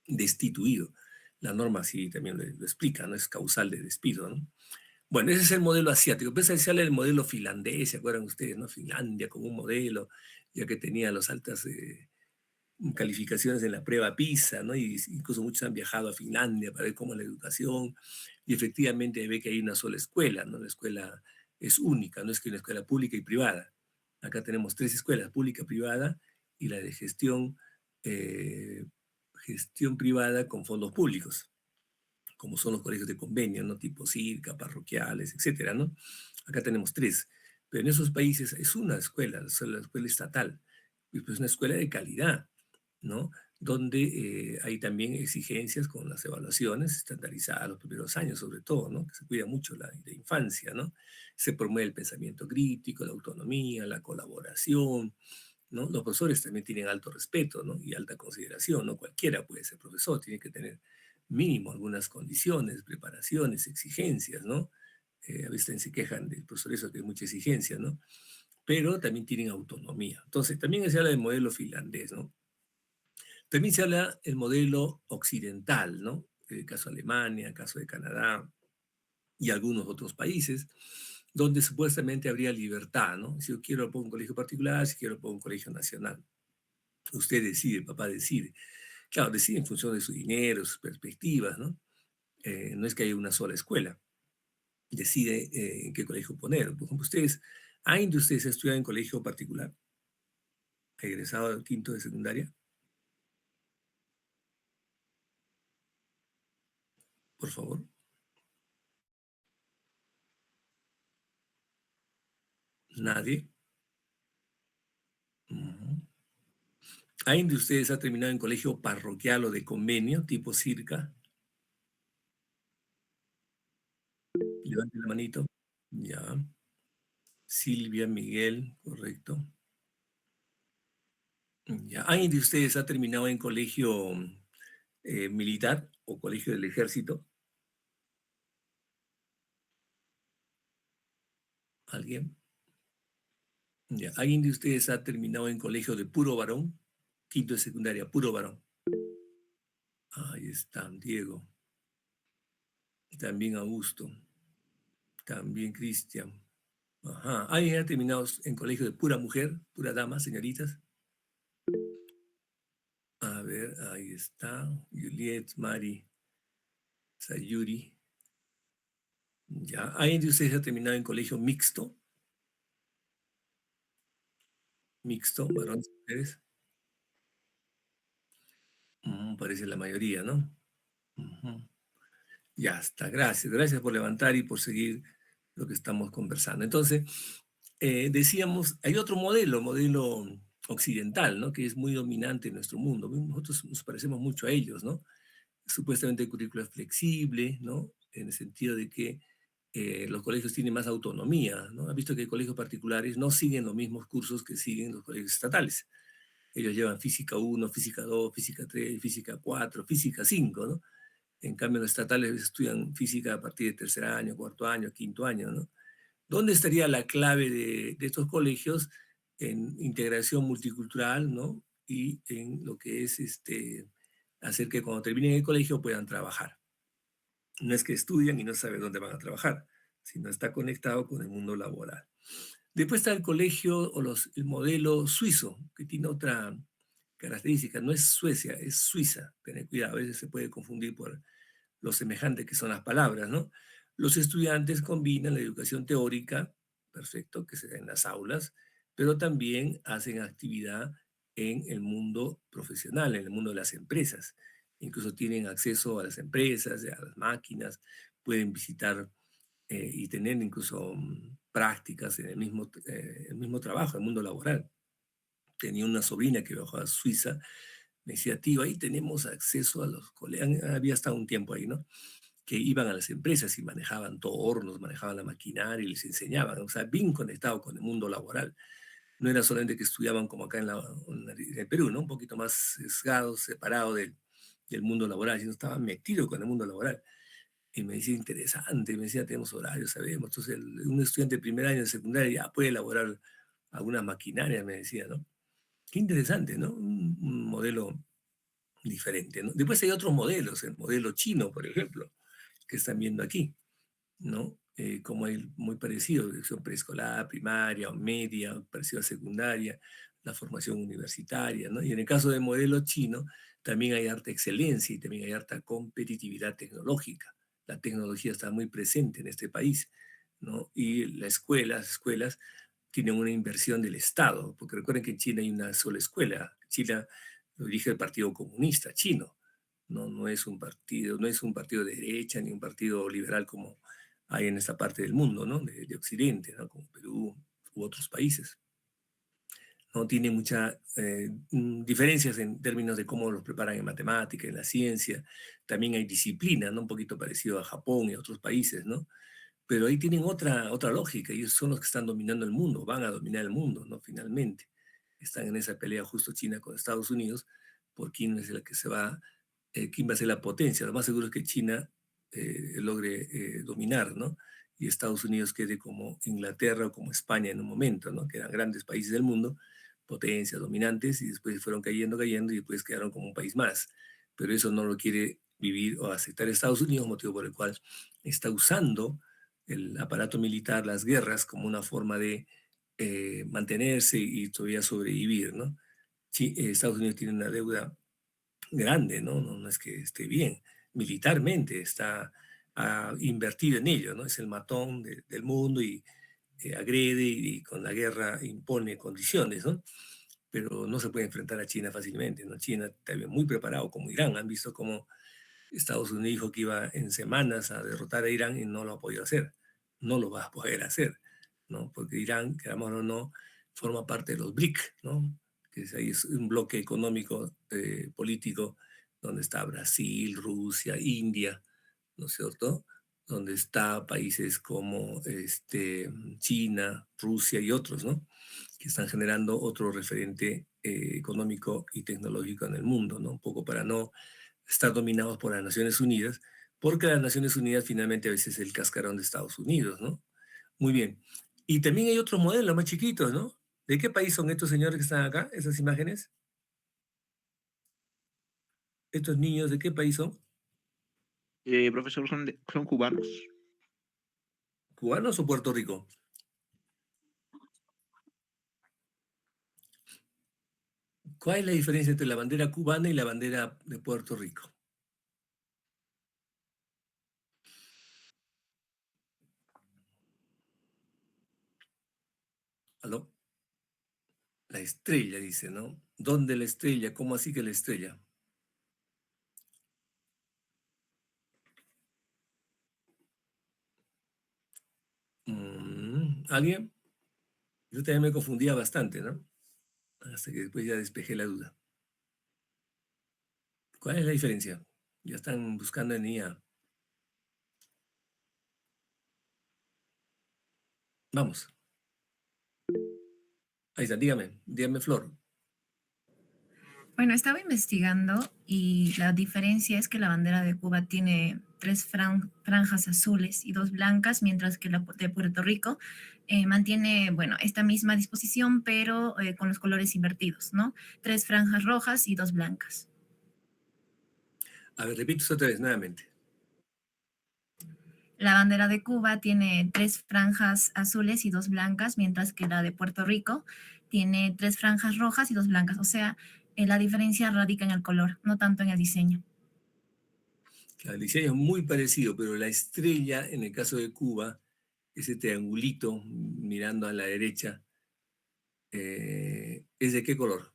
destituido. La norma sí también lo explica, ¿no? Es causal de despido, ¿no? Bueno, ese es el modelo asiático. Después se sale el modelo finlandés, ¿se acuerdan ustedes, no? Finlandia como un modelo, ya que tenía los altas calificaciones en la prueba PISA, ¿no? Y incluso muchos han viajado a Finlandia para ver cómo es la educación, y efectivamente ve que hay una sola escuela, ¿no? La escuela es única, no es que una escuela pública y privada. Acá tenemos 3 escuelas, pública, privada, y la de eh, gestión privada con fondos públicos, como son los colegios de convenio, ¿no? Tipo CIRCA, parroquiales, etcétera, ¿no? Acá tenemos 3, pero en esos países es una escuela, es la escuela estatal, y pues una escuela de calidad, ¿no? Donde hay también exigencias con las evaluaciones estandarizadas los primeros años, sobre todo, ¿no? Que se cuida mucho la infancia, ¿no? Se promueve el pensamiento crítico, la autonomía, la colaboración, ¿no? Los profesores también tienen alto respeto, ¿no? Y alta consideración, ¿no? Cualquiera puede ser profesor, tiene que tener mínimo algunas condiciones, preparaciones, exigencias, ¿no? A veces también se quejan del profesor eso, que hay mucha exigencia, ¿no? Pero también tienen autonomía. Entonces, también se habla del modelo finlandés, ¿no? También se habla del modelo occidental, ¿no? El caso de Alemania, el caso de Canadá y algunos otros países, donde supuestamente habría libertad, ¿no? Si yo quiero pongo un colegio particular, si quiero pongo un colegio nacional. Usted decide, papá decide. Claro, decide en función de su dinero, sus perspectivas, ¿no? No es que haya una sola escuela. Decide en qué colegio poner. Por ejemplo, ¿alguien de ustedes ha estudiado en colegio particular? ¿Ha egresado al quinto de secundaria? Por favor. Nadie. Ujú. ¿Alguien de ustedes ha terminado en colegio parroquial o de convenio, tipo CIRCA? Levante la manito. Ya. Silvia, Miguel, correcto. Ya. ¿Alguien de ustedes ha terminado en colegio militar o colegio del ejército? ¿Alguien? Ya. ¿Alguien de ustedes ha terminado en colegio de puro varón? Quinto de secundaria, puro varón. Ahí están, Diego. También Augusto. También Cristian. Ajá. ¿Alguien ha terminado en colegio de pura mujer, pura dama, señoritas? A ver, ahí está. Juliet, Mari, Sayuri. Ya. ¿Alguien de ustedes ha terminado en colegio mixto? Mixto, varones y mujeres. Parece la mayoría, ¿no? Ujú. Ya está, gracias. Gracias por levantar y por seguir lo que estamos conversando. Entonces, decíamos, hay otro modelo occidental, ¿no? Que es muy dominante en nuestro mundo. Nosotros nos parecemos mucho a ellos, ¿no? Supuestamente el currículo es flexible, ¿no? En el sentido de que los colegios tienen más autonomía, ¿no? Ha visto que colegios particulares no siguen los mismos cursos que siguen los colegios estatales. Ellos llevan física 1, física 2, física 3, física 4, física 5, ¿no? En cambio, los estatales estudian física a partir de tercer año, cuarto año, quinto año, ¿no? ¿Dónde estaría la clave de estos colegios? En integración multicultural, ¿no? Y en lo que es hacer que cuando terminen el colegio puedan trabajar. No es que estudian y no saben dónde van a trabajar, sino está conectado con el mundo laboral. Después está el colegio o el modelo suizo, que tiene otra característica. No es Suecia, es Suiza. Tener cuidado, a veces se puede confundir por lo semejante que son las palabras, ¿no? Los estudiantes combinan la educación teórica, perfecto, que se da en las aulas, pero también hacen actividad en el mundo profesional, en el mundo de las empresas. Incluso tienen acceso a las empresas, a las máquinas, pueden visitar y tener incluso prácticas en el mismo trabajo, el mundo laboral. Tenía una sobrina que viajó a Suiza, me decía, tío, ahí tenemos acceso a los colegas, había estado un tiempo ahí, ¿no? Que iban a las empresas y manejaban todo hornos, manejaban la maquinaria y les enseñaban, o sea, bien conectado con el mundo laboral. No era solamente que estudiaban como acá en el Perú, ¿no? Un poquito más sesgado, separado del mundo laboral, sino estaban metidos con el mundo laboral. Y me decía, interesante, me decía, tenemos horarios, sabemos. Entonces, un estudiante de primer año de secundaria ya puede elaborar algunas maquinarias, me decía, ¿no? Qué interesante, ¿no? Un modelo diferente, ¿no? Después hay otros modelos, el modelo chino, por ejemplo, que están viendo aquí, ¿no? Como hay muy parecido, educación preescolar, primaria o media, parecido a secundaria. la formación universitaria, ¿no? Y en el caso del modelo chino, también hay harta excelencia y también hay harta competitividad tecnológica. La tecnología está muy presente en este país, ¿no? Y las escuelas tienen una inversión del Estado, porque recuerden que en China hay una sola escuela. China lo dirige el Partido Comunista Chino, no es un partido, no es un partido de derecha ni un partido liberal como hay en esta parte del mundo, ¿no? De Occidente, ¿no? Como Perú u otros países. No tiene muchas diferencias en términos de cómo los preparan en matemática, en la ciencia. También hay disciplina, ¿no? Un poquito parecido a Japón y a otros países, ¿no? Pero ahí tienen otra lógica. Ellos son los que están dominando el mundo, van a dominar el mundo, ¿no? Finalmente. Están en esa pelea justo China con Estados Unidos por quién es el que se va, quién va a ser la potencia. Lo más seguro es que China logre dominar, ¿no? Y Estados Unidos quede como Inglaterra o como España en un momento, ¿no? Que eran grandes países del mundo, potencias dominantes, y después fueron cayendo, y después quedaron como un país más. Pero eso no lo quiere vivir o aceptar Estados Unidos, motivo por el cual está usando el aparato militar, las guerras, como una forma de mantenerse y todavía sobrevivir, ¿no? Sí, Estados Unidos tiene una deuda grande, ¿no? No es que esté bien. Militarmente ha invertido en ello, ¿no? Es el matón del mundo y agrede y con la guerra impone condiciones, ¿no? Pero no se puede enfrentar a China fácilmente, ¿no? China está muy preparado, como Irán. Han visto cómo Estados Unidos dijo que iba en semanas a derrotar a Irán y no lo ha podido hacer. No lo va a poder hacer, ¿no? Porque Irán, queramos o no, forma parte de los BRIC, ¿no? Que es un bloque económico, político, donde está Brasil, Rusia, India, ¿no es cierto? Donde está países como China, Rusia y otros, ¿no? Que están generando otro referente económico y tecnológico en el mundo, ¿no? Un poco para no estar dominados por las Naciones Unidas, porque las Naciones Unidas finalmente a veces es el cascarón de Estados Unidos, ¿no? Muy bien. Y también hay otro modelo más chiquitos, ¿no? ¿De qué país son estos señores que están acá, esas imágenes? ¿Estos niños de qué país son? Profesor, son cubanos. ¿Cubanos o Puerto Rico? ¿Cuál es la diferencia entre la bandera cubana y la bandera de Puerto Rico? ¿Aló? La estrella, dice, ¿no? ¿Dónde la estrella? ¿Cómo así que la estrella? ¿Alguien? Yo también me confundía bastante, ¿no? Hasta que después ya despejé la duda. ¿Cuál es la diferencia? Ya están buscando en IA. Vamos. Ahí está, dígame, Flor. Bueno, estaba investigando y la diferencia es que la bandera de Cuba tiene tres franjas azules y dos blancas, mientras que la de Puerto Rico mantiene, bueno, esta misma disposición, pero con los colores invertidos, ¿no? Tres franjas rojas y dos blancas. A ver, repito otra vez, nuevamente. La bandera de Cuba tiene tres franjas azules y dos blancas, mientras que la de Puerto Rico tiene tres franjas rojas y dos blancas. O sea, la diferencia radica en el color, no tanto en el diseño. El diseño es muy parecido, pero la estrella, en el caso de Cuba, ese triangulito mirando a la derecha, ¿es de qué color?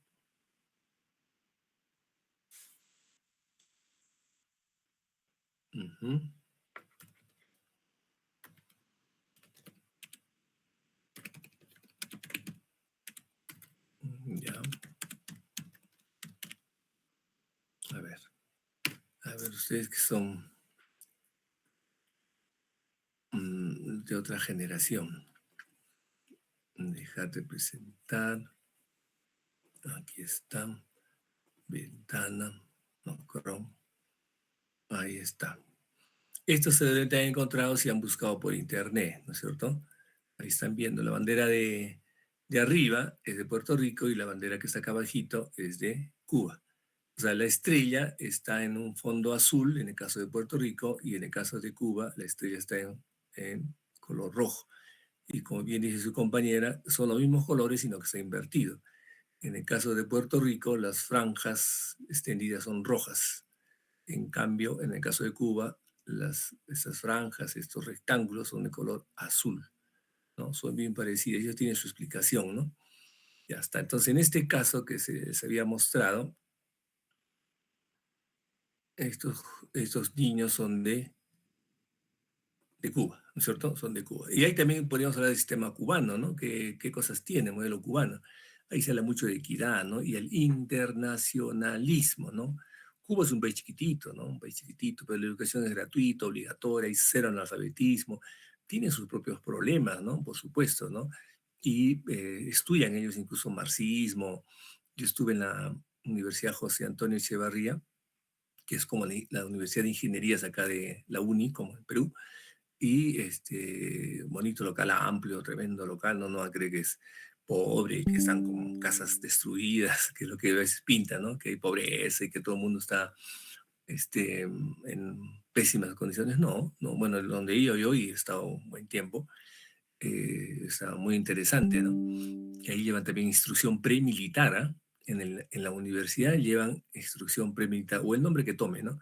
Uh-huh. Ya. A ver, ustedes que son de otra generación. Déjate presentar. Aquí está. Ventana. No, Chrome. Ahí está. Esto se deben haber encontrado si han buscado por internet, ¿no es cierto? Ahí están viendo la bandera de arriba es de Puerto Rico y la bandera que está acá abajito es de Cuba. O sea, la estrella está en un fondo azul en el caso de Puerto Rico y en el caso de Cuba la estrella está en color rojo. Y como bien dice su compañera, son los mismos colores, sino que está invertido. En el caso de Puerto Rico, las franjas extendidas son rojas. En cambio, en el caso de Cuba, estas franjas, estos rectángulos son de color azul, ¿no? Son bien parecidas, ellos tienen su explicación, ¿no? Ya está. Entonces, en este caso que se había mostrado, estos niños son de Cuba, ¿no es cierto? Son de Cuba. Y ahí también podríamos hablar del sistema cubano, ¿no? ¿Qué cosas tiene el modelo cubano? Ahí se habla mucho de equidad, ¿no? Y el internacionalismo, ¿no? Cuba es un país chiquitito, ¿no? Un país chiquitito, pero la educación es gratuita, obligatoria, hay cero analfabetismo. Tiene sus propios problemas, ¿no? Por supuesto, ¿no? Y estudian ellos incluso marxismo. Yo estuve en la Universidad José Antonio Echevarría, que es como la Universidad de Ingenierías acá de la UNI, como en Perú, y bonito local, amplio, tremendo local, no va a creer que es pobre, que están con casas destruidas, que es lo que a veces pinta, ¿no? Que hay pobreza y que todo el mundo está en pésimas condiciones. No, no, bueno, donde yo y he estado un buen tiempo, está muy interesante, ¿no? Y ahí llevan también instrucción premilitar, ¿ah? En la universidad llevan instrucción premilitar, o el nombre que tome, ¿no?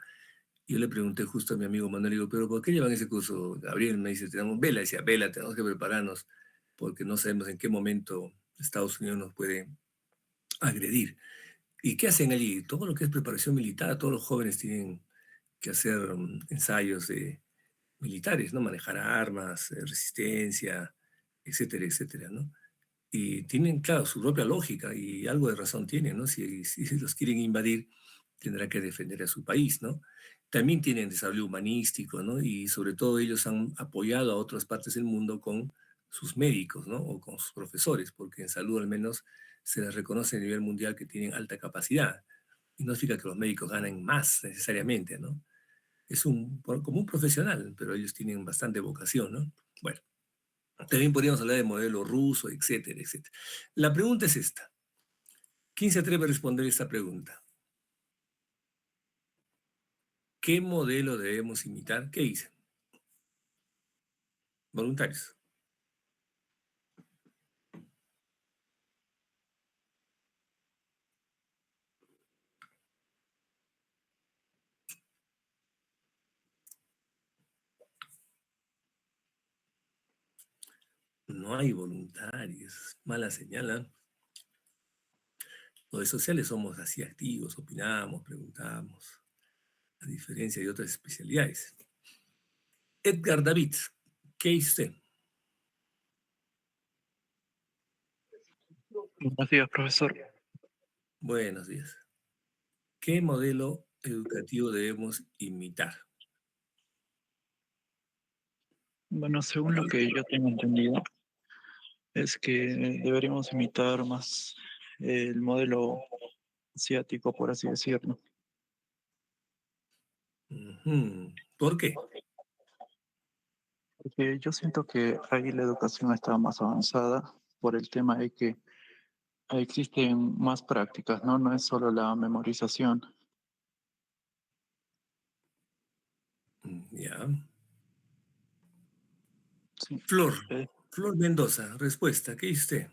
Yo le pregunté justo a mi amigo Manuel, digo, ¿pero por qué llevan ese curso? Gabriel me dice, tenemos vela, decía, vela, tenemos que prepararnos porque no sabemos en qué momento Estados Unidos nos puede agredir. ¿Y qué hacen allí? Todo lo que es preparación militar, todos los jóvenes tienen que hacer ensayos militares, ¿no? Manejar armas, resistencia, etcétera, etcétera, ¿no? Y tienen, claro, su propia lógica y algo de razón tienen, ¿no? Si los quieren invadir, tendrán que defender a su país, ¿no? También tienen desarrollo humanístico, ¿no? Y sobre todo ellos han apoyado a otras partes del mundo con sus médicos, ¿no? O con sus profesores, porque en salud al menos se les reconoce a nivel mundial que tienen alta capacidad. Y no significa que los médicos ganen más necesariamente, ¿no? Es como un profesional, pero ellos tienen bastante vocación, ¿no? Bueno. También podríamos hablar de modelo ruso, etcétera, etcétera. La pregunta es esta. ¿Quién se atreve a responder esta pregunta? ¿Qué modelo debemos imitar? ¿Qué dicen? Voluntarios. No hay voluntarios. Mala señal, ¿eh? Los de sociales somos así activos, opinamos, preguntamos, a diferencia de otras especialidades. Edgar David, ¿qué dice usted? Buenos días, profesor. Buenos días. ¿Qué modelo educativo debemos imitar? Bueno, según lo que yo tengo entendido, es que deberíamos imitar más el modelo asiático, por así decirlo. ¿Por qué? Porque yo siento que ahí la educación está más avanzada por el tema de que existen más prácticas, ¿no? No es solo la memorización. Ya. Sí. Flor, Eh, Flor Mendoza, respuesta, ¿qué dice usted?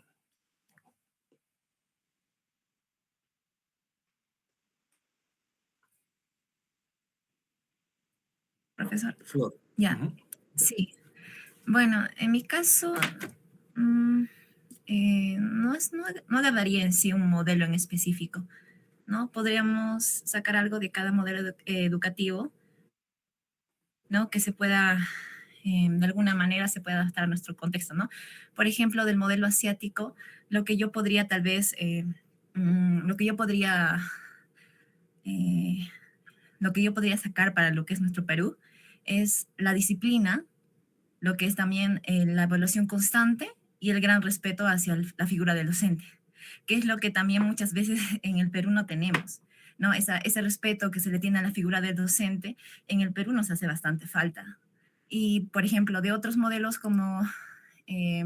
Profesor. Flor. Ya, Ujú. sí. Bueno, en mi caso, mm, no le daría en sí un modelo en específico, ¿no? Podríamos sacar algo de cada modelo educativo, ¿no? Que se pueda, de alguna manera, se pueda adaptar a nuestro contexto, ¿no? Por ejemplo, del modelo asiático, lo que yo podría tal vez, lo que yo podría, eh, lo que yo podría sacar para lo que es nuestro Perú es la disciplina, lo que es también la evaluación constante y el gran respeto hacia la figura del docente, que es lo que también muchas veces en el Perú no tenemos, ¿no? Ese respeto que se le tiene a la figura del docente en el Perú nos hace bastante falta. Y, por ejemplo, de otros modelos como eh,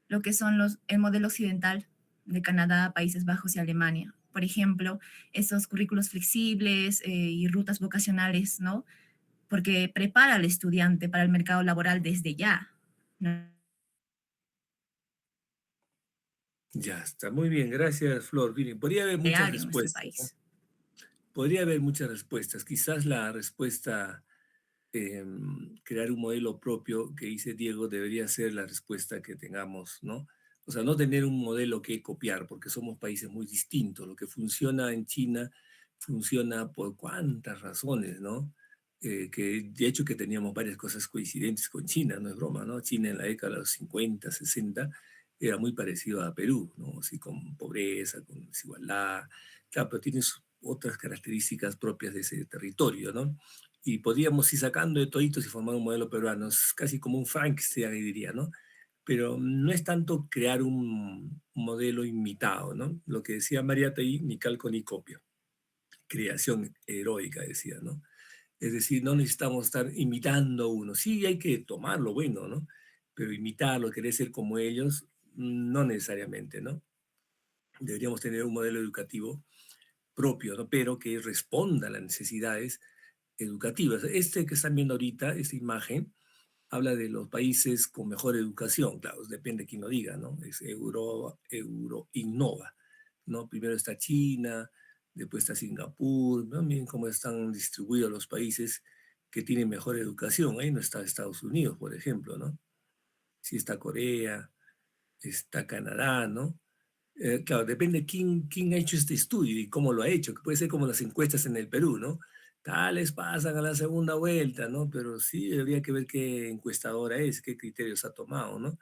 lo que son el modelo occidental de Canadá, Países Bajos y Alemania. Por ejemplo, esos currículos flexibles y rutas vocacionales, ¿no? Porque prepara al estudiante para el mercado laboral desde ya, ¿no? Ya está, muy bien, gracias, Flor. Miren, podría haber muchas Diario en este respuestas, ¿no? país. Podría haber muchas respuestas. Quizás la respuesta, crear un modelo propio que dice Diego, debería ser la respuesta que tengamos, ¿no? O sea, no tener un modelo que copiar, porque somos países muy distintos. Lo que funciona en China funciona por cuántas razones, ¿no? Que de hecho que teníamos varias cosas coincidentes con China, no es broma, ¿no? China en la década de los 50, 60 era muy parecido a Perú, ¿no? Así con pobreza, con desigualdad, claro, pero tiene otras características propias de ese territorio, ¿no? Y podríamos ir sacando de toditos y formar un modelo peruano, es casi como un Frankenstein, diría, ¿no? Pero no es tanto crear un modelo imitado, ¿no? Lo que decía María ahí, ni calco ni copia, creación heroica, decía, ¿no? Es decir, no necesitamos estar imitando a uno. Sí, hay que tomar lo bueno, ¿no? Pero imitarlo, querer ser como ellos, no necesariamente, ¿no? Deberíamos tener un modelo educativo propio, ¿no? Pero que responda a las necesidades educativas. Este que están viendo ahorita, esta imagen, habla de los países con mejor educación, claro, depende de quién lo diga, ¿no? Es Euroinnova, ¿no? Primero está China, después está Singapur, ¿no? Miren cómo están distribuidos los países que tienen mejor educación. Ahí no está Estados Unidos, por ejemplo, ¿no? Sí está Corea, está Canadá, ¿no? Claro, depende quién ha hecho este estudio y cómo lo ha hecho, que puede ser como las encuestas en el Perú, ¿no? Tales pasan a la segunda vuelta, ¿no? Pero sí habría que ver qué encuestadora es, qué criterios ha tomado, ¿no?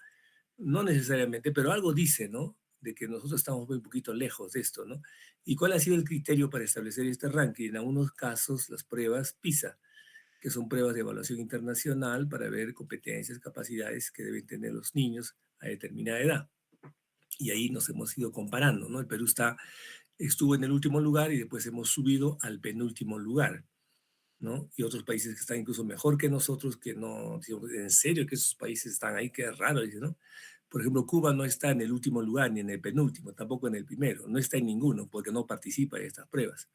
No necesariamente, pero algo dice, ¿no? De que nosotros estamos muy poquito lejos de esto, ¿no? ¿Y cuál ha sido el criterio para establecer este ranking? En algunos casos, las pruebas PISA, que son pruebas de evaluación internacional para ver competencias, capacidades que deben tener los niños a determinada edad. Y ahí nos hemos ido comparando, ¿no? El Perú estuvo en el último lugar y después hemos subido al penúltimo lugar, ¿no? Y otros países que están incluso mejor que nosotros, que no, digamos, en serio que esos países están ahí, qué raro, dice, ¿no? Por ejemplo, Cuba no está en el último lugar, ni en el penúltimo, tampoco en el primero, no está en ninguno, porque no participa en estas pruebas,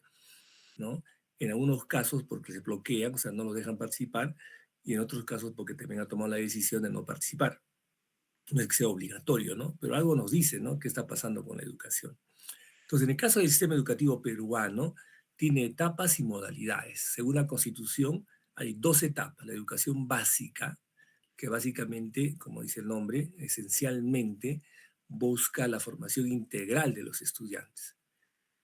¿no? En algunos casos porque se bloquean, o sea, no los dejan participar, y en otros casos porque también han tomado la decisión de no participar. No es que sea obligatorio, ¿no? Pero algo nos dice, ¿no? ¿Qué está pasando con la educación? Entonces, en el caso del sistema educativo peruano, tiene etapas y modalidades. Según la Constitución, hay dos etapas. La educación básica, que básicamente, como dice el nombre, esencialmente busca la formación integral de los estudiantes.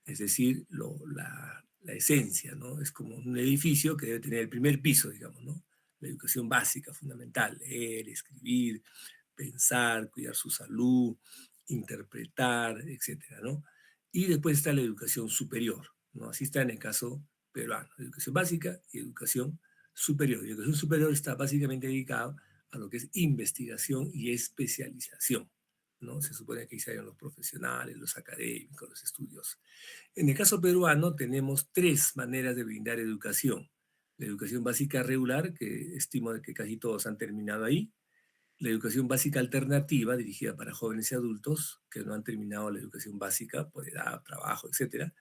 Es decir, la esencia, ¿no? Es como un edificio que debe tener el primer piso, digamos, ¿no? La educación básica, fundamental, leer, escribir, pensar, cuidar su salud, interpretar, etcétera, ¿no? Y después está la educación superior, ¿no? Así está en el caso peruano, educación básica y educación superior. Y educación superior está básicamente dedicado a lo que es investigación y especialización, ¿no? Se supone que ahí se hallan los profesionales, los académicos, los estudios. En el caso peruano tenemos tres maneras de brindar educación. La educación básica regular, que estimo que casi todos han terminado ahí, la educación básica alternativa, dirigida para jóvenes y adultos que no han terminado la educación básica por edad, trabajo, etc.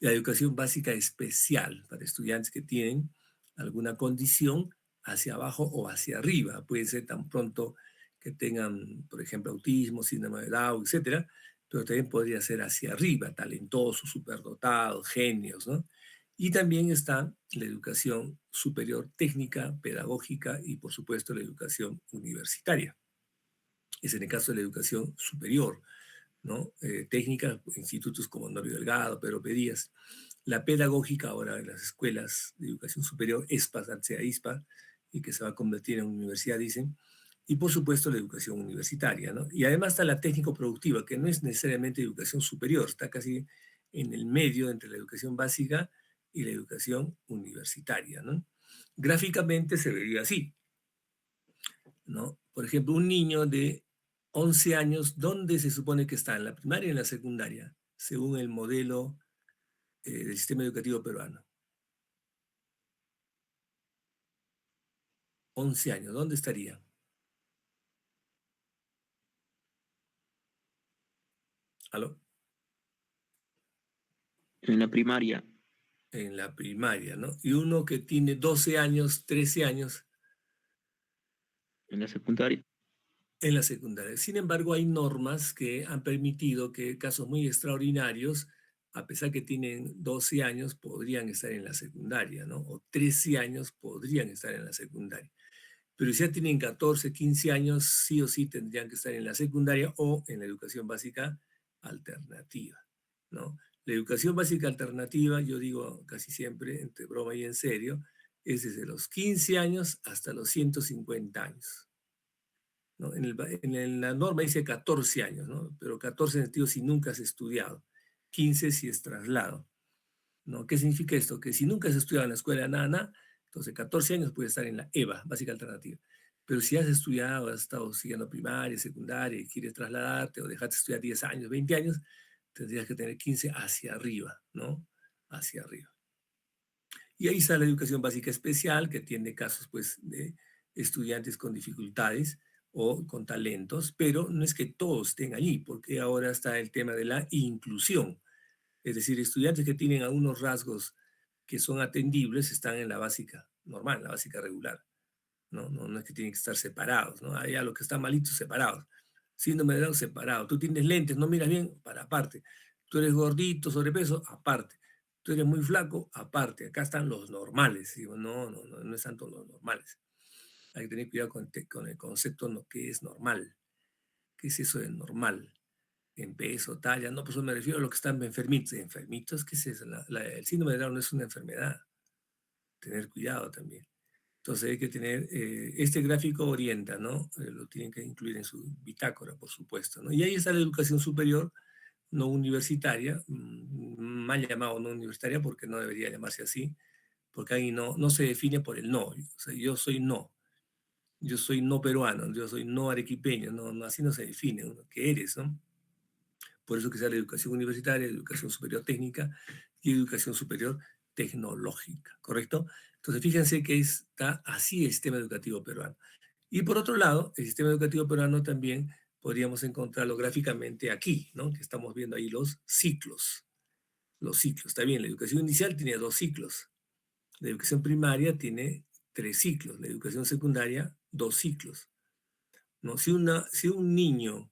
La educación básica especial, para estudiantes que tienen alguna condición hacia abajo o hacia arriba. Puede ser tan pronto que tengan, por ejemplo, autismo, síndrome de Down, etc. Pero también podría ser hacia arriba, talentosos, superdotados, genios, ¿no? Y también está la educación superior técnica, pedagógica y, por supuesto, la educación universitaria. Es en el caso de la educación superior, ¿no? Técnica, institutos como Norio Delgado, Pedro Pedías. La pedagógica ahora en las escuelas de educación superior, ESPA, sea ISPA, y que se va a convertir en universidad, dicen. Y por supuesto la educación universitaria, ¿no? Y además está la técnico-productiva, que no es necesariamente educación superior, está casi en el medio entre la educación básica y la educación universitaria, ¿no? Gráficamente se vería así, ¿no? Por ejemplo, un niño de 11 años, ¿dónde se supone que está? ¿En la primaria o en la secundaria? Según el modelo del sistema educativo peruano. 11 años, ¿dónde estaría? ¿Aló? En la primaria, En la primaria, ¿no? Y uno que tiene 12 años, 13 años, en la secundaria, en la secundaria. Sin embargo, hay normas que han permitido que casos muy extraordinarios, a pesar que tienen 12 años, podrían estar en la secundaria, ¿no? O 13 años podrían estar en la secundaria. Pero si ya tienen 14, 15 años, sí o sí tendrían que estar en la secundaria o en la educación básica alternativa, ¿no? La educación básica alternativa, yo digo casi siempre, entre broma y en serio, es desde los 15 años hasta los 150 años. ¿No? En la norma dice 14 años, ¿no? Pero 14 en el sentido si nunca has estudiado, 15 si es traslado, ¿no? ¿Qué significa esto? Que si nunca has estudiado en la escuela nada, entonces 14 años puedes estar en la EVA, básica alternativa. Pero si has estudiado, has estado siguiendo primaria, secundaria, y quieres trasladarte o dejaste de estudiar 10 años, 20 años, tendrías que tener 15 hacia arriba, ¿no? Hacia arriba. Y ahí está la educación básica especial, que tiene casos, pues, de estudiantes con dificultades o con talentos, pero no es que todos estén allí, porque ahora está el tema de la inclusión. Es decir, estudiantes que tienen algunos rasgos que son atendibles están en la básica normal, la básica regular. No es que tienen que estar separados, ¿no? Allá los que están malitos, separados. Síndrome de Down, separado. Tú tienes lentes, no miras bien, para aparte. Tú eres gordito, sobrepeso, aparte. Tú eres muy flaco, aparte. Acá están los normales. Digo, no es tanto los normales. Hay que tener cuidado con el concepto que es normal. ¿Qué es eso de normal? En peso, talla, no, pues me refiero a lo que están enfermitos. ¿Enfermitos? ¿Qué es eso? El síndrome de Down no es una enfermedad. Tener cuidado también. Entonces hay que tener, este gráfico orienta, ¿no? Lo tienen que incluir en su bitácora, por supuesto, ¿no? Y ahí está la educación superior no universitaria, mal llamado no universitaria porque no debería llamarse así, porque ahí no se define por el no. O sea, yo soy no peruano, yo soy no arequipeño, así no se define uno, ¿qué eres, no? Por eso que sea la educación universitaria, educación superior técnica y educación superior tecnológica, ¿correcto? Entonces, fíjense que está así el sistema educativo peruano. Y por otro lado, el sistema educativo peruano también podríamos encontrarlo gráficamente aquí, ¿no? Que estamos viendo ahí los ciclos. Los ciclos, está bien, la educación inicial tiene 2 ciclos. La educación primaria tiene 3 ciclos. La educación secundaria, 2 ciclos. ¿No? Si un niño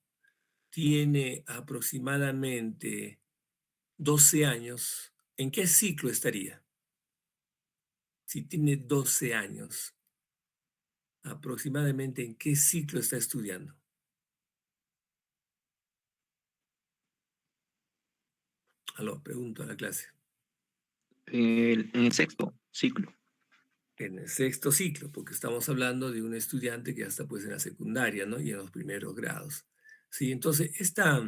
tiene aproximadamente 12 años, ¿en qué ciclo estaría? Si tiene 12 años, aproximadamente ¿en qué ciclo está estudiando? Aló, pregunto a la clase. En el sexto ciclo. En el 6º ciclo, porque estamos hablando de un estudiante que ya está pues en la secundaria, ¿no? Y en los primeros grados. Sí, entonces esta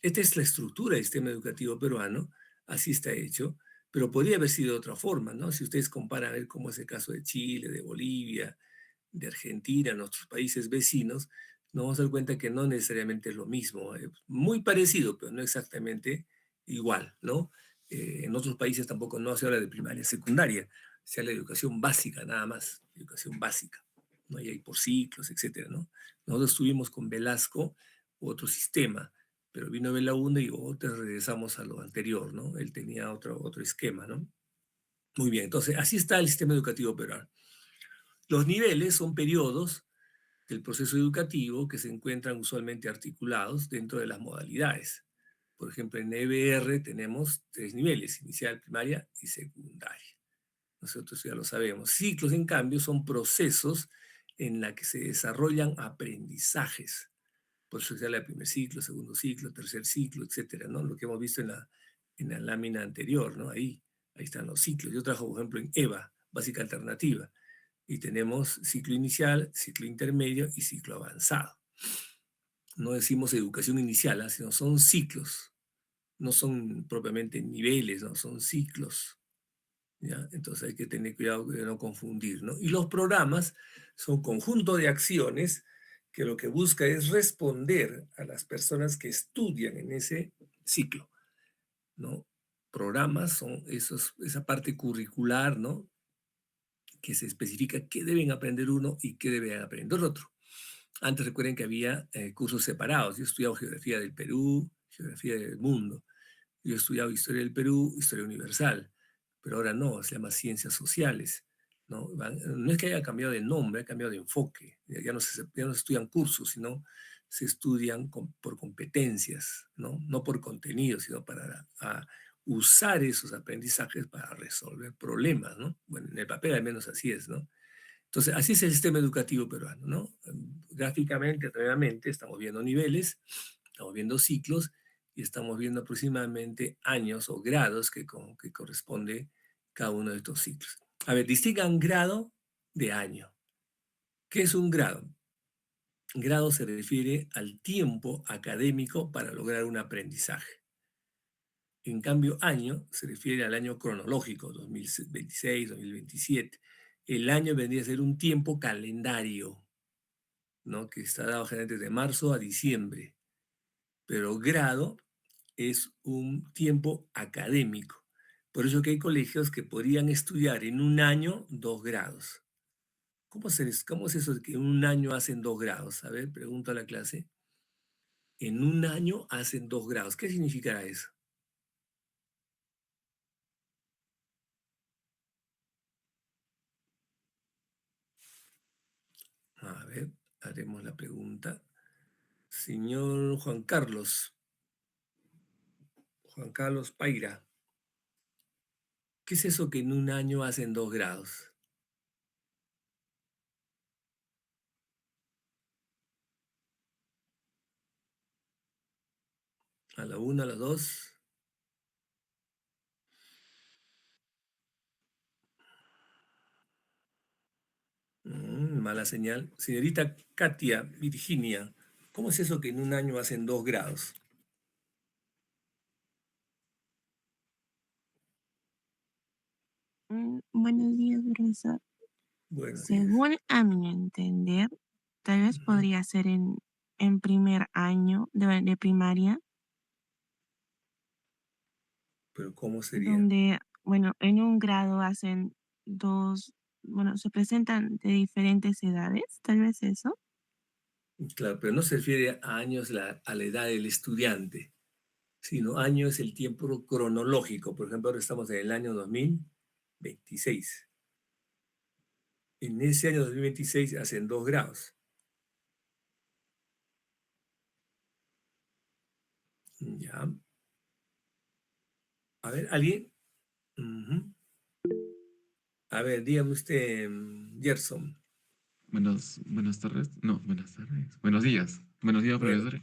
es la estructura del sistema educativo peruano, así está hecho, pero podría haber sido de otra forma, ¿no? Si ustedes comparan a ver cómo es el caso de Chile, de Bolivia, de Argentina, nuestros países vecinos, nos vamos a dar cuenta que no necesariamente es lo mismo, muy parecido, pero no exactamente igual, ¿no? En otros países tampoco no se habla de primaria, secundaria, se habla de educación básica nada más, educación básica, ¿no? Y hay por ciclos, etcétera, ¿no? Nosotros estuvimos con Velasco, otro sistema, pero vino Belaúnde y regresamos a lo anterior, ¿no? Él tenía otro esquema, ¿no? Muy bien, entonces así está el sistema educativo peruano. Los niveles son periodos del proceso educativo que se encuentran usualmente articulados dentro de las modalidades. Por ejemplo, en EBR tenemos 3 niveles, inicial, primaria y secundaria. Nosotros ya lo sabemos. Ciclos, en cambio, son procesos en los que se desarrollan aprendizajes. Por eso se habla de primer ciclo, segundo ciclo, tercer ciclo, etcétera, ¿no? Lo que hemos visto en la lámina anterior, ¿no? Ahí están los ciclos. Yo trabajo, por ejemplo, en EVA, básica alternativa. Y tenemos ciclo inicial, ciclo intermedio y ciclo avanzado. No decimos educación inicial, sino son ciclos. No son propiamente niveles, no son ciclos. ¿Ya? Entonces hay que tener cuidado de no confundir, ¿no? Y los programas son conjunto de acciones que lo que busca es responder a las personas que estudian en ese ciclo, ¿no? Programas son esa parte curricular, ¿no? Que se especifica qué deben aprender uno y qué deben aprender otro. Antes recuerden que había cursos separados. Yo he estudiado geografía del Perú, geografía del mundo. Yo he estudiado historia del Perú, historia universal. Pero ahora no, se llama ciencias sociales. ¿no? No es que haya cambiado de nombre, ha cambiado de enfoque. Ya no se estudian cursos, sino se estudian por competencias, ¿no? No por contenido, sino para usar esos aprendizajes para resolver problemas, ¿no? Bueno, en el papel al menos así es, ¿no? Entonces, así es el sistema educativo peruano, ¿no? Gráficamente, nuevamente, estamos viendo niveles, estamos viendo ciclos y estamos viendo aproximadamente años o grados que corresponde cada uno de estos ciclos. A ver, distingan grado de año. ¿Qué es un grado? Grado se refiere al tiempo académico para lograr un aprendizaje. En cambio, año se refiere al año cronológico, 2026, 2027. El año vendría a ser un tiempo calendario, ¿no? Que está dado generalmente de marzo a diciembre. Pero grado es un tiempo académico. Por eso que hay colegios que podrían estudiar en un año 2 grados. ¿Cómo es eso de que en un año hacen 2 grados? A ver, pregunto a la clase. En un año hacen 2 grados. ¿Qué significará eso? A ver, haremos la pregunta. Señor Juan Carlos Paira, ¿qué es eso que en un año hacen 2 grados? A la 1, a la 2. Mala señal. Señorita Katia Virginia, ¿cómo es eso que en un año hacen 2 grados? Buenos días, profesor. Buenos días. Según a mi entender, tal vez podría ser en primer año de primaria, Pero ¿cómo sería? donde, bueno, en un grado hacen se presentan de diferentes edades, tal vez eso. Claro, pero no se refiere a años a la edad del estudiante, sino año es el tiempo cronológico. Por ejemplo, ahora estamos en el año 2026. En ese año 2026 hacen 2 grados. Ya. A ver, ¿alguien? Ujú. A ver, dígame usted, Gerson. Buenas tardes. No, buenas tardes. Buenos días. Buenos días, Bueno, profesor.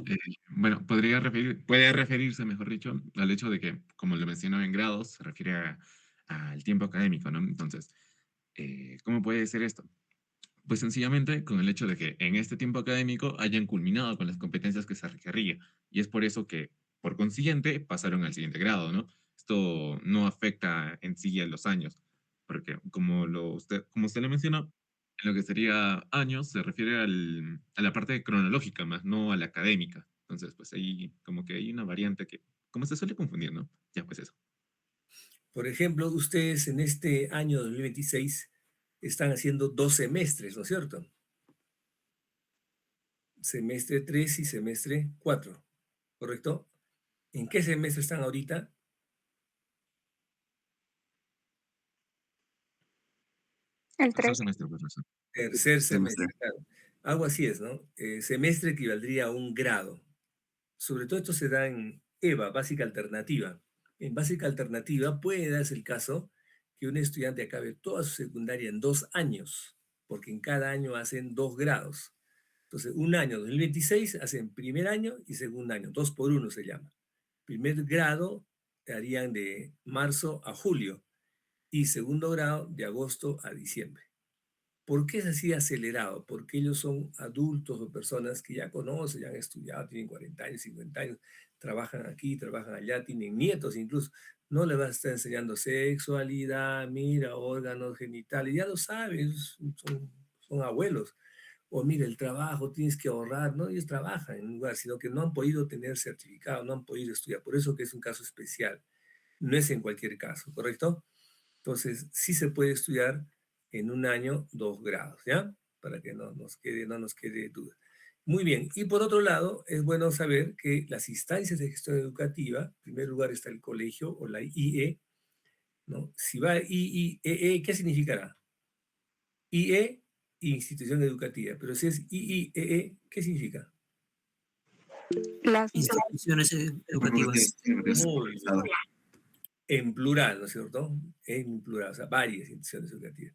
Bueno, puede referirse, mejor dicho, al hecho de que, como lo mencionó en grados, se refiere al tiempo académico, ¿no? Entonces, ¿cómo puede ser esto? Pues sencillamente con el hecho de que en este tiempo académico hayan culminado con las competencias que se requería. Y es por eso que, por consiguiente, pasaron al siguiente grado, ¿no? Esto no afecta en sí a los años, porque como usted lo mencionó, en lo que sería años se refiere a la parte cronológica más, no a la académica. Entonces, pues ahí como que hay una variante que, como se suele confundir, ¿no? Ya, pues eso. por ejemplo, ustedes en este año 2026 están haciendo 2 semestres, ¿no es cierto? Semestre 3 y semestre 4, ¿correcto? ¿En qué semestre están ahorita? El Tercer 3. semestre, profesor. Tercer Semestre. semestre, claro. Algo así es, ¿no? Semestre equivaldría a 1 grado. Sobre todo esto se da en EVA, básica alternativa. En básica alternativa puede darse el caso que un estudiante acabe toda su secundaria en 2 años, porque en cada año hacen 2 grados. Entonces, un año, 2026, hacen primer año y segundo año, 2 por 1 se llama. Primer grado harían de marzo a julio y segundo grado de agosto a diciembre. ¿Por qué es así acelerado? Porque ellos son adultos o personas que ya conocen, ya han estudiado, tienen 40 años, 50 años, trabajan aquí, trabajan allá, tienen nietos incluso. No le vas a estar enseñando sexualidad, mira, órganos genitales, ya lo saben, son abuelos. O mira, el trabajo, tienes que ahorrar, no, ellos trabajan en un lugar, sino que no han podido tener certificado, no han podido estudiar. Por eso que es un caso especial. No es en cualquier caso, ¿correcto? Entonces, sí se puede estudiar en un año 2 grados, ¿ya? Para que no nos quede duda. Muy bien. Y por otro lado, es bueno saber que las instancias de gestión educativa, en primer lugar está el colegio o la IE, ¿no? Si va IIEE, ¿qué significará? IE, institución educativa. Pero si es IIEE, ¿qué significa? Las Instituciones educativas. Muy bien. En plural, ¿no es cierto? En plural, o sea, varias instituciones educativas.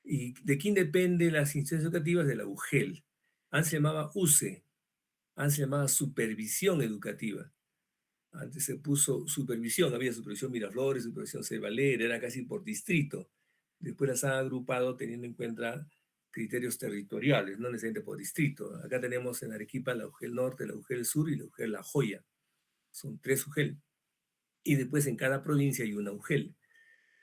¿Y de quién dependen las instituciones educativas? De la UGEL. Antes se llamaba UCE, antes se llamaba Supervisión Educativa. Antes se puso supervisión, había supervisión Miraflores, supervisión Cebalera, era casi por distrito. Después las han agrupado teniendo en cuenta criterios territoriales, no necesariamente por distrito. Acá tenemos en Arequipa la UGEL Norte, la UGEL Sur y la UGEL La Joya. Son 3 UGEL. Y después en cada provincia hay una UGEL,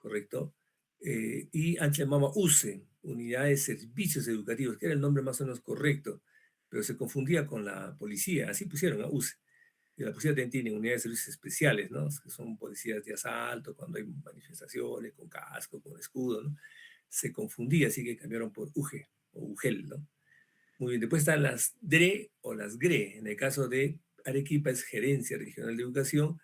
¿correcto? Y antes se llamaba UCE, Unidad de Servicios Educativos, que era el nombre más o menos correcto, pero se confundía con la policía, así pusieron a UCE. Y la policía también tiene unidades de servicios especiales, ¿no? Que son policías de asalto, cuando hay manifestaciones, con casco, con escudo, ¿no? Se confundía, así que cambiaron por UGE o UGEL, ¿no? Muy bien, después están las DRE o las GRE. En el caso de Arequipa es Gerencia Regional de Educación